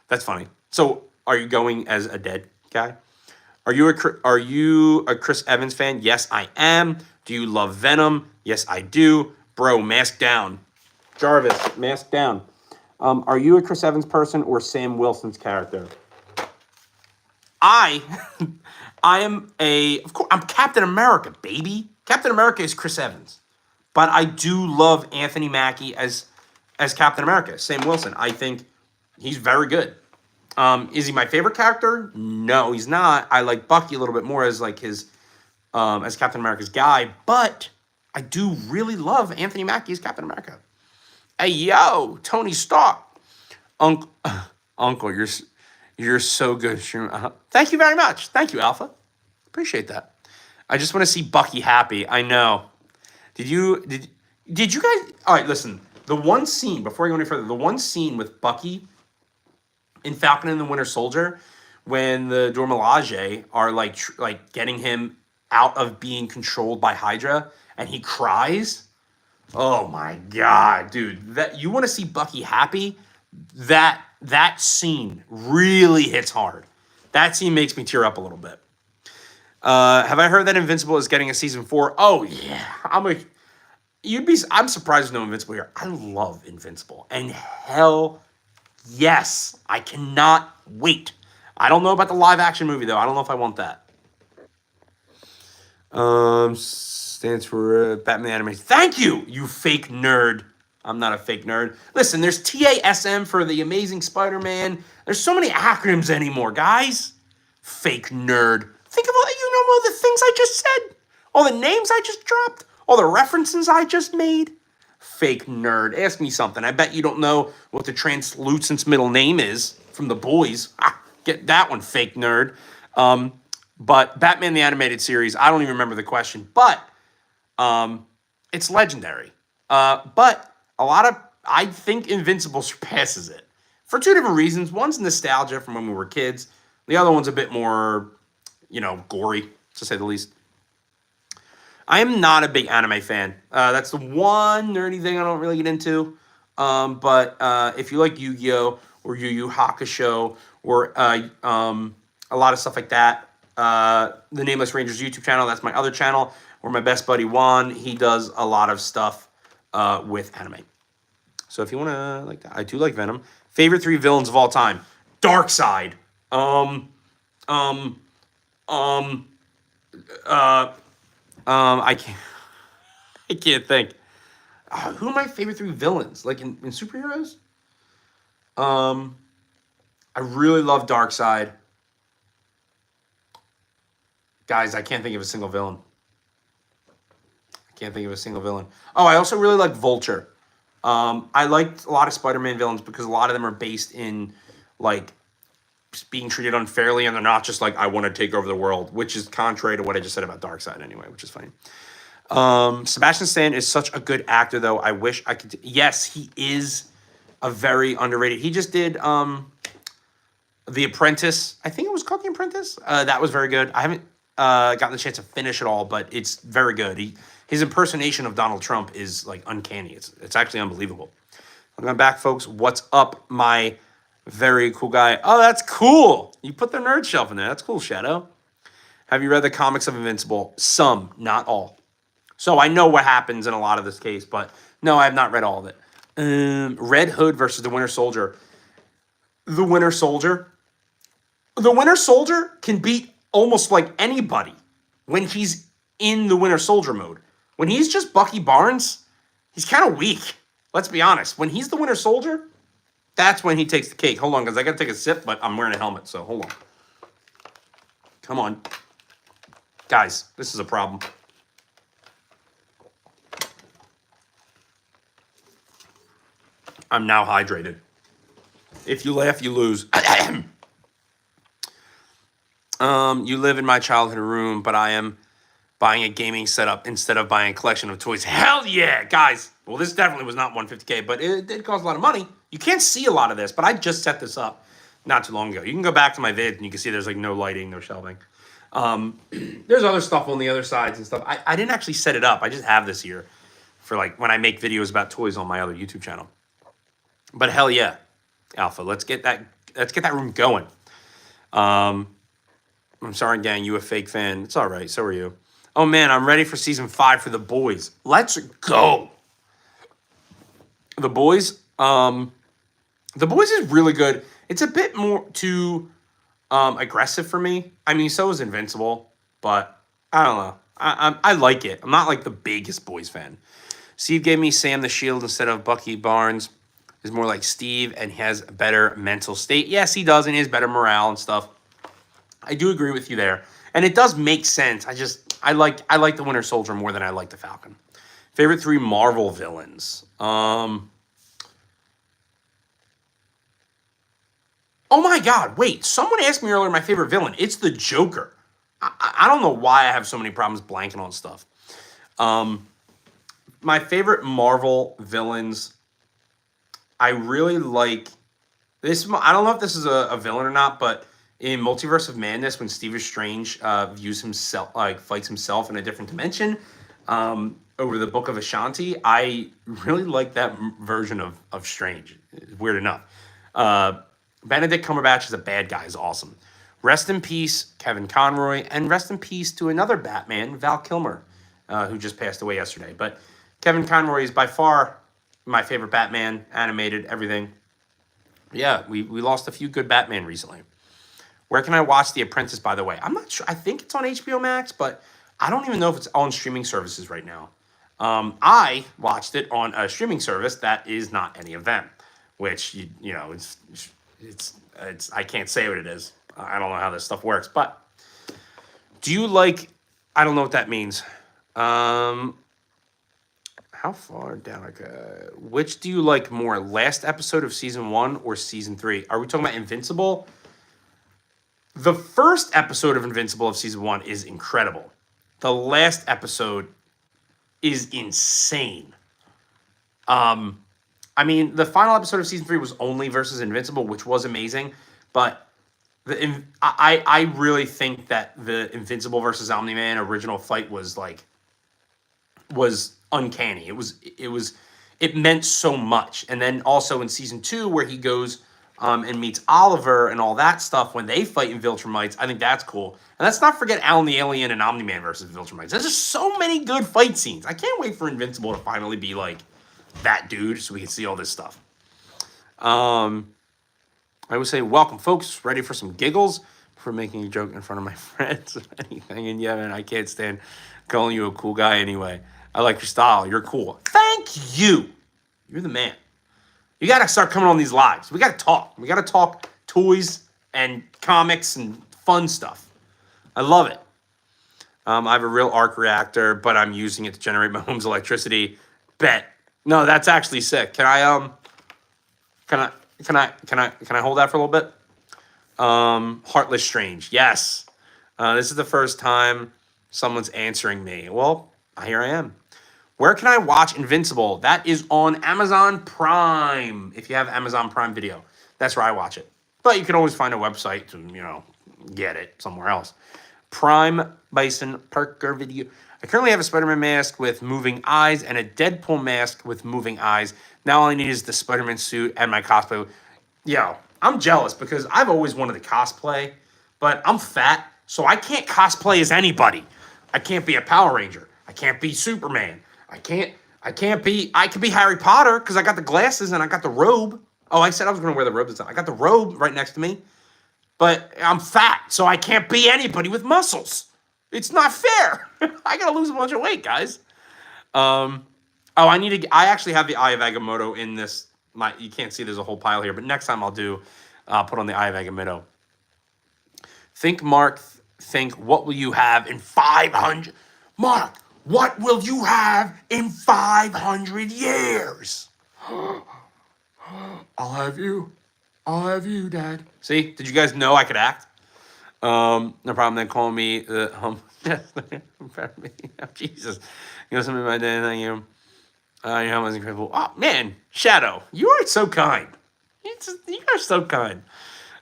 That's funny. So, are you going as a dead guy? Are you a Chris Evans fan? Yes, I am. Do you love Venom? Yes, I do. Bro, mask down. Jarvis, mask down. Are you a Chris Evans person or Sam Wilson's character? I am of course, I'm Captain America, baby. Captain America is Chris Evans. But I do love Anthony Mackie as Captain America, Sam Wilson. I think he's very good. Is he my favorite character? No, he's not. I like Bucky a little bit more as like his as Captain America's guy, but I do really love Anthony Mackie as Captain America. Hey yo, Tony Stark, Uncle, you're so good. Thank you very much. Thank you, Alpha. Appreciate that. I just want to see Bucky happy. I know. Did you guys? All right, listen. The one scene before I go any further, the one scene with Bucky in Falcon and the Winter Soldier, when the Dormelage are like getting him out of being controlled by Hydra, and he cries. Oh my god, dude! That you want to see Bucky happy? That scene really hits hard. That scene makes me tear up a little bit. Have I heard that Invincible is getting a season 4? Oh yeah, I'm surprised there's no Invincible here. I love Invincible, and hell yes, I cannot wait. I don't know about the live action movie though. I don't know if I want that. Stands for Batman the Animated. Thank you, you fake nerd. I'm not a fake nerd. Listen, there's TASM for the Amazing Spider-Man. There's so many acronyms anymore, guys. Fake nerd. Think of all the things I just said, all the names I just dropped, all the references I just made. Fake nerd. Ask me something. I bet you don't know what the Translucent's middle name is from The Boys. Get that one, fake nerd. But Batman the Animated Series, I don't even remember the question, but it's legendary. But I think Invincible surpasses it for two different reasons. One's nostalgia from when we were kids. The other one's a bit more, gory, to say the least. I am not a big anime fan. That's the one nerdy thing I don't really get into. But if you like Yu-Gi-Oh! Or Yu Yu Hakusho or a lot of stuff like that, the Nameless Rangers YouTube channel, that's my other channel, where my best buddy Juan, he does a lot of stuff with anime. So if you want to like that, I do like Venom. Favorite 3 villains of all time: Darkseid. I can't think. Who are my favorite 3 villains? Like in superheroes? I really love Darkseid. Guys, I can't think of a single villain. Oh, I also really like Vulture. I liked a lot of Spider-Man villains because a lot of them are based in, like, being treated unfairly, and they're not just like, I want to take over the world, which is contrary to what I just said about Darkseid anyway, which is funny. Sebastian Stan is such a good actor, though. I wish I could... Yes, he is a very underrated... He just did The Apprentice. I think it was called The Apprentice. That was very good. I haven't gotten the chance to finish it all, but it's very good. His impersonation of Donald Trump is, like, uncanny. It's actually unbelievable. Welcome back, folks. What's up, my very cool guy? Oh, that's cool. You put the nerd shelf in there. That's cool, Shadow. Have you read the comics of Invincible? Some, not all. So I know what happens in a lot of this case, but no, I have not read all of it. Red Hood versus the Winter Soldier. The Winter Soldier can beat almost like anybody when he's in the Winter Soldier mode. When he's just Bucky Barnes, he's kind of weak. Let's be honest. When he's the Winter Soldier, that's when he takes the cake. Hold on, because I got to take a sip, but I'm wearing a helmet, so hold on. Come on. Guys, this is a problem. I'm now hydrated. If you laugh, you lose. You live in my childhood room, but I am buying a gaming setup instead of buying a collection of toys. Hell yeah, guys. Well, this definitely was not 150K, but it did cost a lot of money. You can't see a lot of this, but I just set this up not too long ago. You can go back to my vid and you can see there's like no lighting, no shelving. There's other stuff on the other sides and stuff. I didn't actually set it up. I just have this here for like when I make videos about toys on my other YouTube channel. But hell yeah, Alpha. Let's get that room going. I'm sorry, gang. You a fake fan. It's all right. So are you. Oh, man. I'm ready for season 5 for The Boys. Let's go. The Boys. The Boys is really good. It's a bit more too aggressive for me. I mean, so is Invincible. But I don't know. I like it. I'm not like the biggest Boys fan. Steve gave me Sam the Shield instead of Bucky Barnes. He's more like Steve and he has a better mental state. Yes, he does, and he has better morale and stuff. I do agree with you there. And it does make sense. I like the Winter Soldier more than I like the Falcon. Favorite 3 Marvel villains. Oh my God, wait. Someone asked me earlier my favorite villain. It's the Joker. I don't know why I have so many problems blanking on stuff. My favorite Marvel villains, I really like I don't know if this is a villain or not, but in Multiverse of Madness, when Stephen Strange views himself, like fights himself in a different dimension, over the Book of Ashanti, I really like that version of Strange. Weird enough. Benedict Cumberbatch is a bad guy is awesome. Rest in peace, Kevin Conroy, and rest in peace to another Batman, Val Kilmer, who just passed away yesterday. But Kevin Conroy is by far my favorite Batman, animated, everything. Yeah, we lost a few good Batman recently. Where can I watch The Apprentice, by the way? I'm not sure. I think it's on HBO Max, but I don't even know if it's on streaming services right now. I watched it on a streaming service that is not any of them, which, it's I can't say what it is. I don't know how this stuff works, but do you like, I don't know what that means. How far down? Which do you like more, last episode of season 1 or season 3? Are we talking about Invincible? The first episode of Invincible of season 1 is incredible. The last episode is insane. I mean, the final episode of season 3 was only versus Invincible, which was amazing, but I really think that the Invincible versus Omni-Man original fight was uncanny. It meant so much. And then also in season 2, where he goes and meets Oliver and all that stuff when they fight in Viltrumites, I think that's cool. And let's not forget Alan the Alien and Omni-Man versus Viltrumites. There's just so many good fight scenes. I can't wait for Invincible to finally be like that dude so we can see all this stuff. I would say, welcome, folks. Ready for some giggles? For making a joke in front of my friends. Anything. And yeah, man, I can't stand calling you a cool guy anyway. I like your style. You're cool. Thank you. You're the man. You got to start coming on these lives. We got to talk. We got to talk toys and comics and fun stuff. I love it. I have a real arc reactor, but I'm using it to generate my home's electricity. Bet. No, that's actually sick. Can I hold that for a little bit? Heartless Strange. Yes. This is the first time someone's answering me. Well, here I am. Where can I watch Invincible? That is on Amazon Prime. If you have Amazon Prime Video, that's where I watch it. But you can always find a website to, get it somewhere else. Prime Bison Parker Video. I currently have a Spider-Man mask with moving eyes and a Deadpool mask with moving eyes. Now all I need is the Spider-Man suit and my cosplay. Yo, I'm jealous because I've always wanted to cosplay, but I'm fat, so I can't cosplay as anybody. I can't be a Power Ranger. I can't be Superman. I could be Harry Potter because I got the glasses and I got the robe. Oh, I said I was going to wear the robe this time. I got the robe right next to me, but I'm fat, so I can't be anybody with muscles. It's not fair. I got to lose a bunch of weight, guys. I actually have the Eye of Agamotto in this. You can't see there's a whole pile here, but next time I'll put on the Eye of Agamotto. Think, what will you have in 500? Mark, what will you have in 500 years? I'll have you, Dad. See, did you guys know I could act? No problem. Then call me the Jesus. You know something about that? Thank you. Your helmet is incredible. Oh man, Shadow, you are so kind. You are so kind.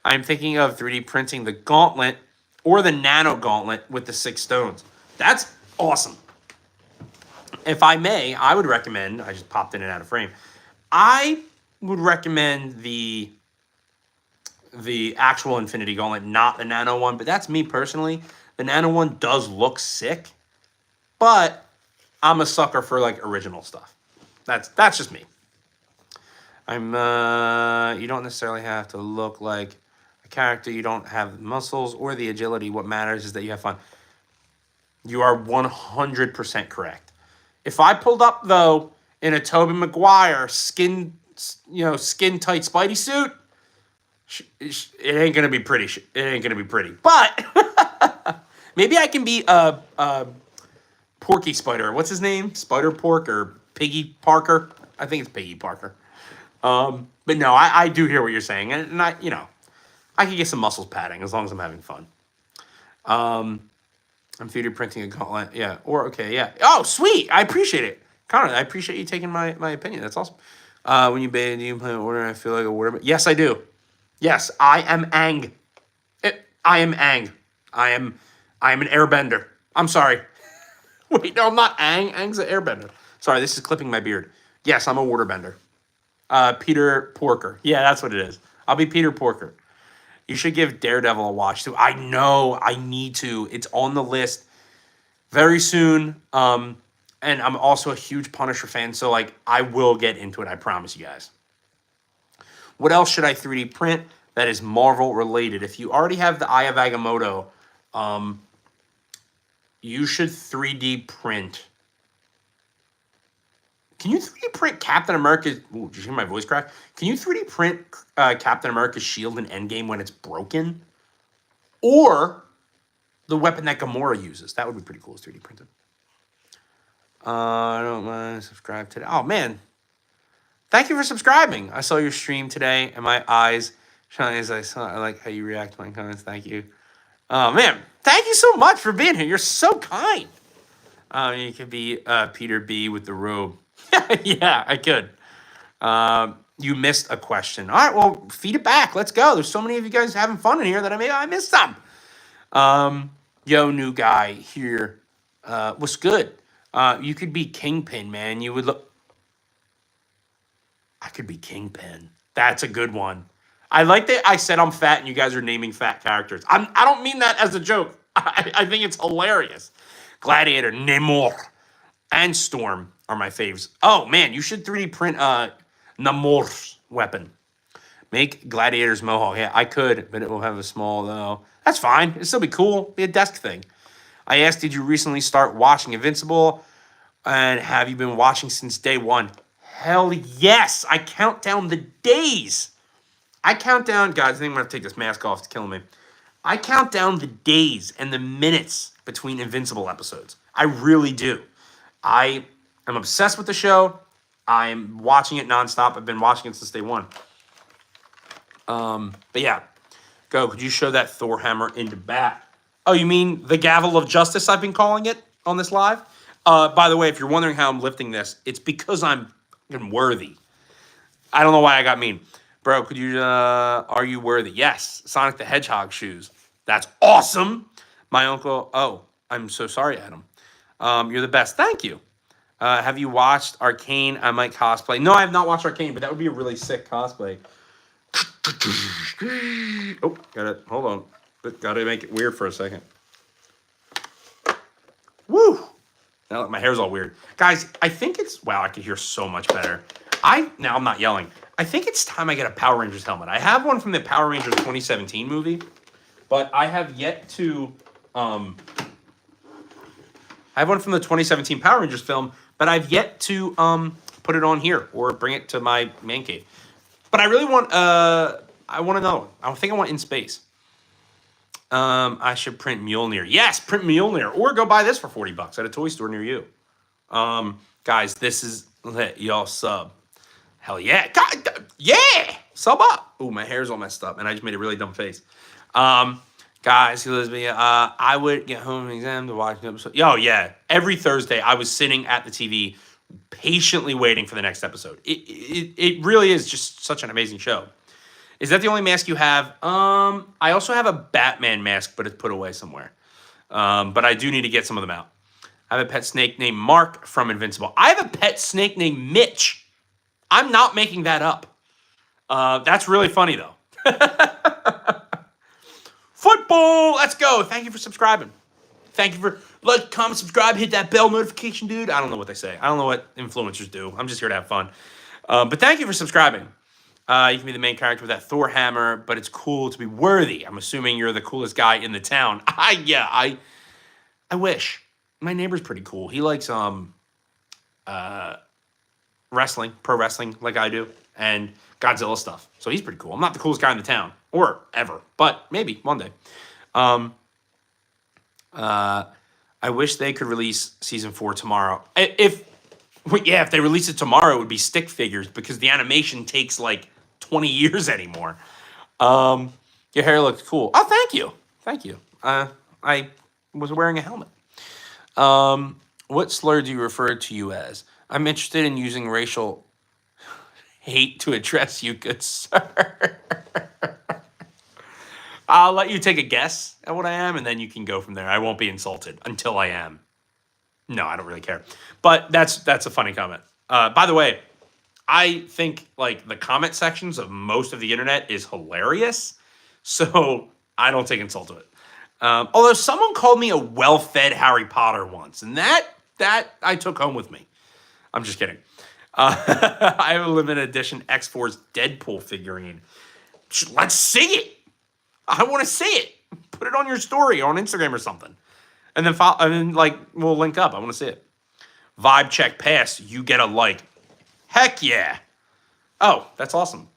I'm thinking of 3D printing the gauntlet or the nano gauntlet with the 6 stones. That's awesome. If I may, I would recommend. I just popped in and out of frame. I would recommend the actual Infinity Gauntlet, not the nano one. But that's me personally. The nano one does look sick, but I'm a sucker for like original stuff. That's just me. You don't necessarily have to look like a character. You don't have the muscles or the agility. What matters is that you have fun. You are 100% correct. If I pulled up though in a Tobey Maguire skin tight Spidey suit, it ain't gonna be pretty. It ain't gonna be pretty. But maybe I can be a Porky Spider. What's his name? Spider Pork or Piggy Parker? I think it's Piggy Parker. But no, I do hear what you're saying, and I can get some muscles padding as long as I'm having fun. I'm 3D printing a gauntlet. Yeah. Yeah. Oh, sweet. I appreciate it. Connor, I appreciate you taking my opinion. That's awesome. When you bathe, do you play an order? I feel like a order. Yes, I do. Yes, I am Aang. I am Aang. I am an airbender. I'm sorry. Wait, no, I'm not Aang. Aang's an airbender. Sorry, this is clipping my beard. Yes, I'm a waterbender. Peter Porker. Yeah, that's what it is. I'll be Peter Porker. You should give Daredevil a watch too. I know, I need to. It's on the list very soon. And I'm also a huge Punisher fan, so like I will get into it. I promise you guys. What else should I 3D print that is Marvel related? If you already have the Eye of Agamotto, you should 3D print. Can you 3D print Captain America? Ooh, did you hear my voice crack? Can you 3D print Captain America's shield in Endgame when it's broken? Or the weapon that Gamora uses? That would be pretty cool as 3D printed. I don't mind. Subscribe today. Oh, man. Thank you for subscribing. I saw your stream today, and my eyes shine as I saw. I like how you react to my comments. Thank you. Oh, man. Thank you so much for being here. You're so kind. You could be Peter B with the robe. Yeah, I could. You missed a question. All right, well, feed it back. Let's go. There's so many of you guys having fun in here that I missed some. Yo, new guy here. What's good? You could be Kingpin, man. You would look. I could be Kingpin. That's a good one. I like that I said I'm fat and you guys are naming fat characters. I don't mean that as a joke. I think it's hilarious. Gladiator, Namor, and Storm are my faves. Oh, man, you should 3D print Namor's weapon. Make Gladiator's mohawk. Yeah, I could, but it will have a small, though. That's fine. It'll still be cool. Be a desk thing. I asked, did you recently start watching Invincible? And have you been watching since day one? Hell yes. I count down the days. I count down, guys, I think I'm going to take this mask off. It's killing me. I count down the days and the minutes between Invincible episodes. I really do. I am obsessed with the show. I'm watching it nonstop. I've been watching it since day one. But yeah, go. Could you show that Thor hammer in the back? Oh, you mean the gavel of justice I've been calling it on this live? By the way, if you're wondering how I'm lifting this, it's because I'm worthy. I don't know why I got mean. Bro, could you, are you worthy? Yes, Sonic the Hedgehog shoes. That's awesome. My uncle, oh, I'm so sorry, Adam. You're the best. Thank you. Have you watched Arcane? I might cosplay. No, I have not watched Arcane, but that would be a really sick cosplay. Oh, hold on. Gotta make it weird for a second. Woo! Now my hair's all weird. Guys, I think it's, wow, I can hear so much better. Now I'm not yelling. I think it's time I get a Power Rangers helmet. I have one from the Power Rangers 2017 movie, but I have yet to, I have one from the 2017 Power Rangers film, but I've yet to put it on here or bring it to my man cave. But I really want, I want another one. I think I want In Space. I should print Mjolnir. Yes, print Mjolnir. Or go buy this for $40 at a toy store near you. Guys, this is lit. Y'all sub. Hell yeah. God, yeah. Sub up. Ooh, my hair's all messed up, and I just made a really dumb face. Guys, who lives me, I would get home from exam to watch an episode. Oh, yeah. Every Thursday, I was sitting at the TV patiently waiting for the next episode. It really is just such an amazing show. Is that the only mask you have? I also have a Batman mask, but it's put away somewhere. But I do need to get some of them out. I have a pet snake named Mark from Invincible. I have a pet snake named Mitch. I'm not making that up. That's really funny, though. Football! Let's go. Thank you for subscribing. Thank you for like, comment, subscribe, hit that bell notification, dude. I don't know what they say. I don't know what influencers do. I'm just here to have fun. But thank you for subscribing. You can be the main character with that Thor hammer, but it's cool to be worthy. I'm assuming you're the coolest guy in the town. I wish. My neighbor's pretty cool. He likes wrestling, pro wrestling, like I do, and Godzilla stuff. So he's pretty cool. I'm not the coolest guy in the town, or ever, but maybe one day. I wish they could release season 4 tomorrow. If they release it tomorrow, it would be stick figures because the animation takes like 20 years anymore. Your hair looks cool. Oh, thank you. Thank you. I was wearing a helmet. What slur do you refer to you as? I'm interested in using racial hate to address you, good sir. I'll let you take a guess at what I am, and then you can go from there. I won't be insulted until I am. No, I don't really care. But that's a funny comment. By the way, I think like the comment sections of most of the internet is hilarious, so I don't take insult to it. Although someone called me a well-fed Harry Potter once, and that I took home with me. I'm just kidding. I have a limited edition X-Force Deadpool figurine. Let's see it. I want to see it. Put it on your story or on Instagram or something, and then like we'll link up. I want to see it. Vibe check pass. You get a like. Heck yeah. Oh, that's awesome.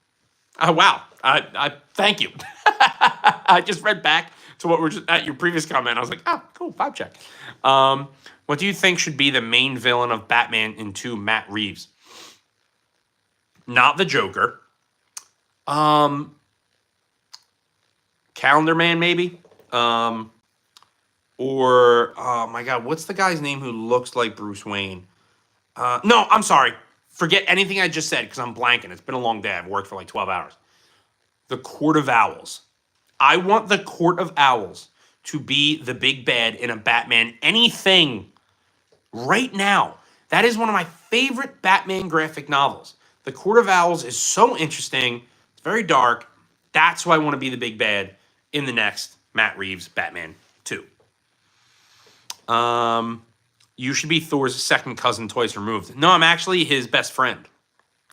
Oh wow. I thank you. I just read back to what we're just at your previous comment. I was like, oh, cool, vibe check. What do you think should be the main villain of Batman in 2 Matt Reeves? Not the Joker. Calendar Man, maybe. Or oh my God, what's the guy's name who looks like Bruce Wayne? No, I'm sorry. Forget anything I just said because I'm blanking. It's been a long day. I've worked for like 12 hours. The Court of Owls. I want the Court of Owls to be the big bad in a Batman anything right now. That is one of my favorite Batman graphic novels. The Court of Owls is so interesting. It's very dark. That's who I want to be the big bad in the next Matt Reeves Batman 2. You should be Thor's second cousin twice removed. No, I'm actually his best friend.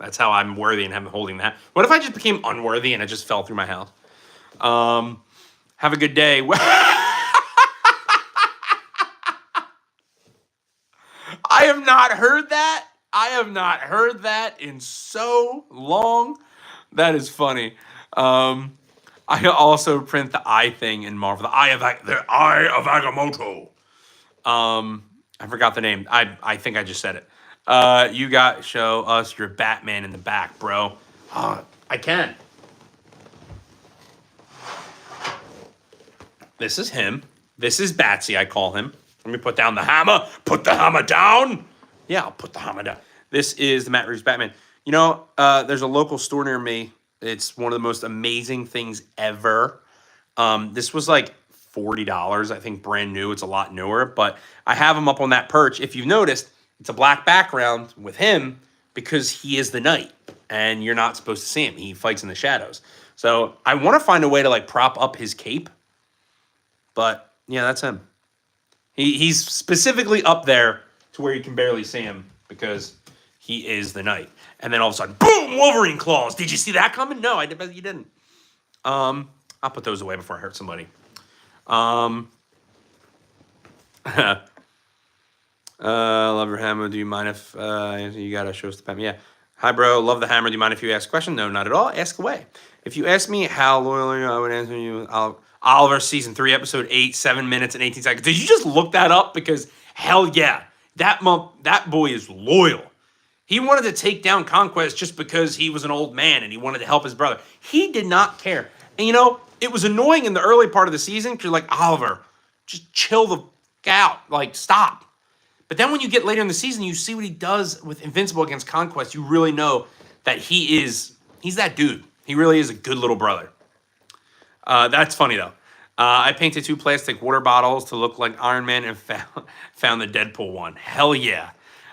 That's how I'm worthy and I'm holding that. What if I just became unworthy and it just fell through my house? Have a good day. I have not heard that. I have not heard that in so long. That is funny. I also print the eye thing in Marvel. The Eye of Agamotto. I forgot the name. I think I just said it. You got show us your Batman in the back, bro. I can. This is him. This is Batsy, I call him. Let me put down the hammer. Put the hammer down. Yeah, I'll put the hammer down. This is the Matt Reeves Batman. You know, there's a local store near me. It's one of the most amazing things ever. This was like $40, I think, brand new. It's a lot newer, but I have him up on that perch. If you've noticed, it's a black background with him because he is the knight, and you're not supposed to see him. He fights in the shadows. So I want to find a way to like prop up his cape, but yeah, that's him. He's specifically up there to where you can barely see him because he is the knight. And then all of a sudden, boom, Wolverine claws. Did you see that coming? No, I bet you didn't. I'll put those away before I hurt somebody. Love your hammer. Do you mind if you gotta show us the hammer? Yeah. Hi, bro. Love the hammer. Do you mind if you ask a question? No, not at all. Ask away. If you ask me how loyal are you, I would answer you. Oliver, season 3, episode 8, 7 minutes and 18 seconds. Did you just look that up? Because hell yeah, that boy is loyal. He wanted to take down Conquest just because he was an old man and he wanted to help his brother. He did not care. And you know, it was annoying in the early part of the season because you're like, Oliver, just chill the out. Like, stop. But then when you get later in the season, you see what he does with Invincible against Conquest. You really know that he's that dude. He really is a good little brother. That's funny, though. I painted 2 plastic water bottles to look like Iron Man and found the Deadpool one. Hell yeah.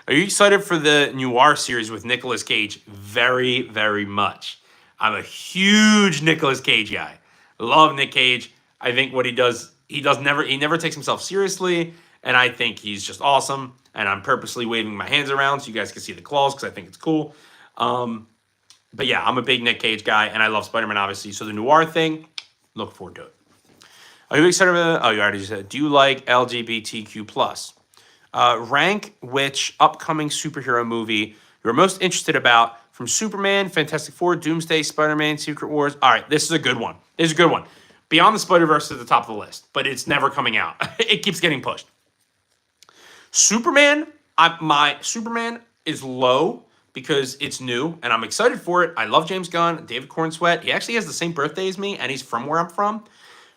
Are you excited for the Noir series with Nicolas Cage? Very, very much. I'm a huge Nicolas Cage guy. Love Nick Cage. I think what he does, he never takes himself seriously, and I think he's just awesome. And I'm purposely waving my hands around so you guys can see the claws because I think it's cool. But yeah, I'm a big Nick Cage guy, and I love Spider-Man, obviously. So the Noir thing, look forward to it. Are you excited for the... Oh, you already said. Do you like LGBTQ+. Rank which upcoming superhero movie you're most interested about from Superman, Fantastic Four, Doomsday, Spider-Man, Secret Wars. All right, this is a good one. Beyond the Spider-Verse is at the top of the list, but it's never coming out. It keeps getting pushed. Superman, my Superman is low because it's new, and I'm excited for it. I love James Gunn, David Cornsweet. He actually has the same birthday as me, and he's from where I'm from.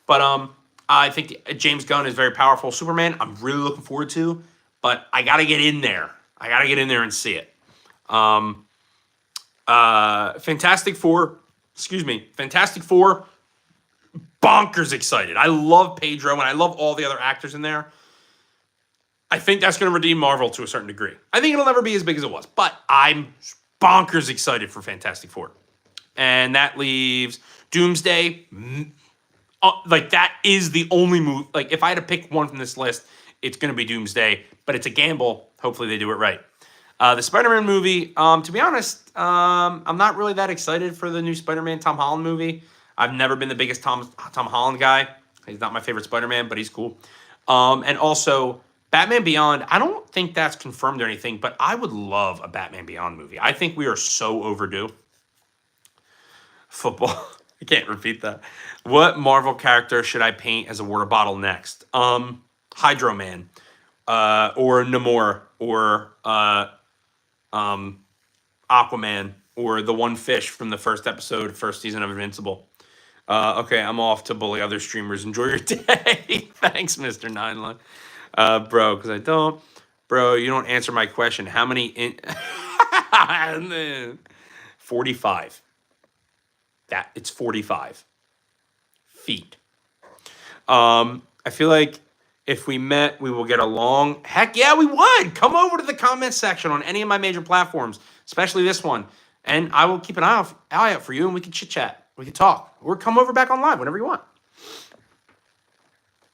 But I think James Gunn is very powerful. Superman, I'm really looking forward to, but I got to get in there. I got to get in there and see it. Fantastic Four, bonkers excited. I love Pedro and I love all the other actors in there. I think that's going to redeem Marvel to a certain degree. I think it'll never be as big as it was, but I'm bonkers excited for Fantastic Four. And that leaves Doomsday. Like, that is the only movie. Like, if I had to pick one from this list, it's going to be Doomsday, but it's a gamble. Hopefully they do it right. The Spider-Man movie, to be honest, I'm not really that excited for the new Spider-Man Tom Holland movie. I've never been the biggest Tom Holland guy. He's not my favorite Spider-Man, but he's cool. And also, Batman Beyond, I don't think that's confirmed or anything, but I would love a Batman Beyond movie. I think we are so overdue. Football. I can't repeat that. What Marvel character should I paint as a water bottle next? Hydro Man, or Namor, or Aquaman, or the one fish from the first season of Invincible. Okay, I'm off to bully other streamers. Enjoy your day. Thanks, Mr. Nineline. Bro, because I don't. Bro, you don't answer my question. How many 45. It's 45 feet. I feel like if we met, we will get along. Heck yeah, we would. Come over to the comment section on any of my major platforms, especially this one. And I will keep an eye out for you, and we can chit-chat. We can talk. Or come over back on live whenever you want.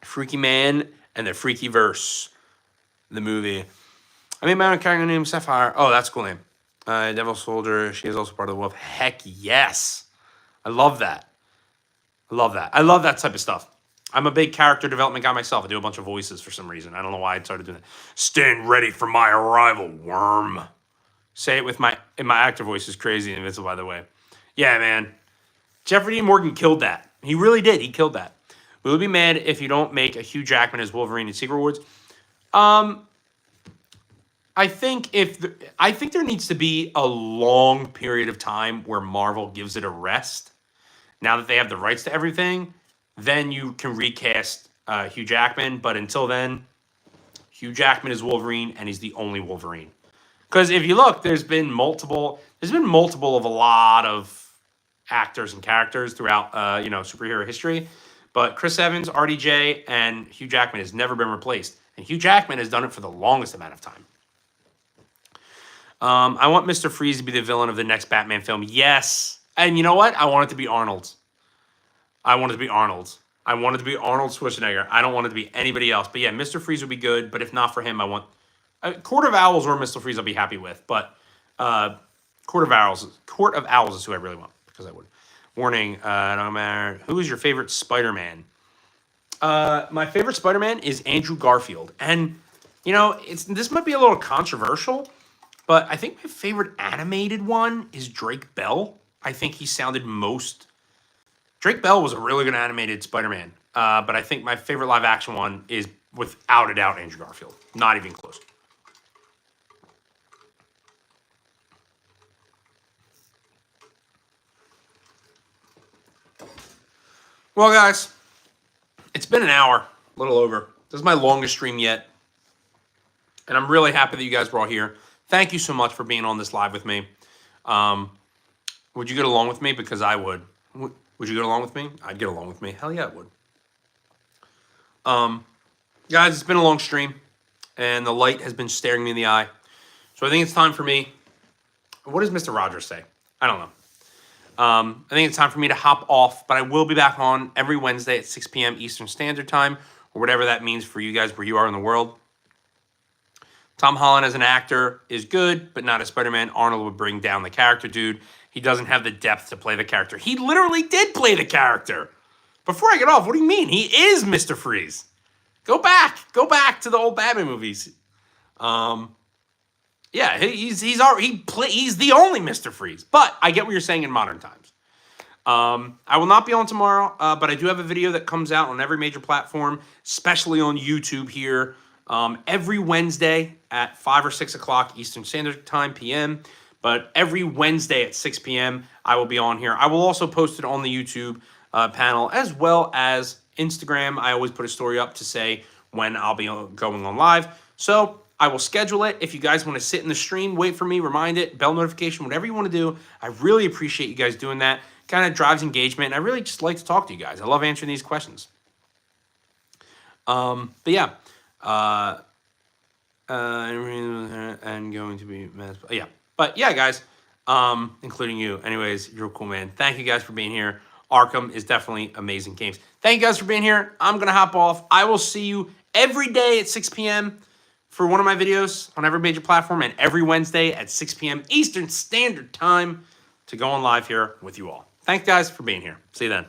Freaky Man and the Freaky Verse, the movie. I made my own character named Sapphire. Oh, that's a cool name. Devil Soldier. She is also part of the Wolf. Heck yes. I love that. I love that type of stuff. I'm a big character development guy myself. I do a bunch of voices for some reason. I don't know why I started doing that. Stand ready for my arrival, worm. Say it in my actor voice is crazy and Invincible, by the way. Yeah, man. Jeffrey Dean Morgan killed that. He really did. He killed that. Will you be mad if you don't make a Hugh Jackman as Wolverine in Secret Wars? I think there needs to be a long period of time where Marvel gives it a rest. Now that they have the rights to everything, then you can recast Hugh Jackman. But until then, Hugh Jackman is Wolverine, and he's the only Wolverine. Because if you look, there's been multiple of a lot of actors and characters throughout superhero history. But Chris Evans, RDJ, and Hugh Jackman has never been replaced. And Hugh Jackman has done it for the longest amount of time. I want Mr. Freeze to be the villain of the next Batman film. Yes. And you know what? I want it to be Arnold. I want it to be Arnold Schwarzenegger. I don't want it to be anybody else. But yeah, Mr. Freeze would be good. But if not for him, I want Court of Owls or Mr. Freeze I'll be happy with. But Court of Owls is who I really want. Because I would. Warning, no matter who is your favorite Spider-Man. My favorite Spider-Man is Andrew Garfield. And, this might be a little controversial, but I think my favorite animated one is Drake Bell. I think he sounded Drake Bell was a really good animated Spider-Man. But I think my favorite live-action one is, without a doubt, Andrew Garfield. Not even close. Well, guys, it's been an hour, a little over. This is my longest stream yet. And I'm really happy that you guys were all here. Thank you so much for being on this live with me. Would you get along with me? Because I would. Would you get along with me? I'd get along with me. Hell yeah, I would. Guys, it's been a long stream. And the light has been staring me in the eye. So I think it's time for me. What does Mr. Rogers say? I don't know. I think it's time for me to hop off. But I will be back on every Wednesday at 6 p.m. Eastern Standard Time. Or whatever that means for you guys where you are in the world. Tom Holland as an actor is good, but not as Spider-Man. Arnold would bring down the character, dude. He doesn't have the depth to play the character. He literally did play the character. Before I get off, what do you mean? He is Mr. Freeze. Go back to the old Batman movies. Yeah, he's the only Mr. Freeze. But I get what you're saying in modern times. I will not be on tomorrow, but I do have a video that comes out on every major platform, especially on YouTube here. Every Wednesday at 5 or 6 o'clock Eastern Standard Time, PM. But every Wednesday at 6 p.m., I will be on here. I will also post it on the YouTube panel as well as Instagram. I always put a story up to say when I'll be going on live. So I will schedule it. If you guys want to sit in the stream, wait for me, remind it, bell notification, whatever you want to do. I really appreciate you guys doing that. Kind of drives engagement. And I really just like to talk to you guys. I love answering these questions. But yeah. And going to be yeah. But yeah, guys, including you. Anyways, you're a cool man. Thank you guys for being here. Arkham is definitely amazing games. Thank you guys for being here. I'm going to hop off. I will see you every day at 6 p.m. for one of my videos on every major platform, and every Wednesday at 6 p.m. Eastern Standard Time to go on live here with you all. Thanks, guys, for being here. See you then.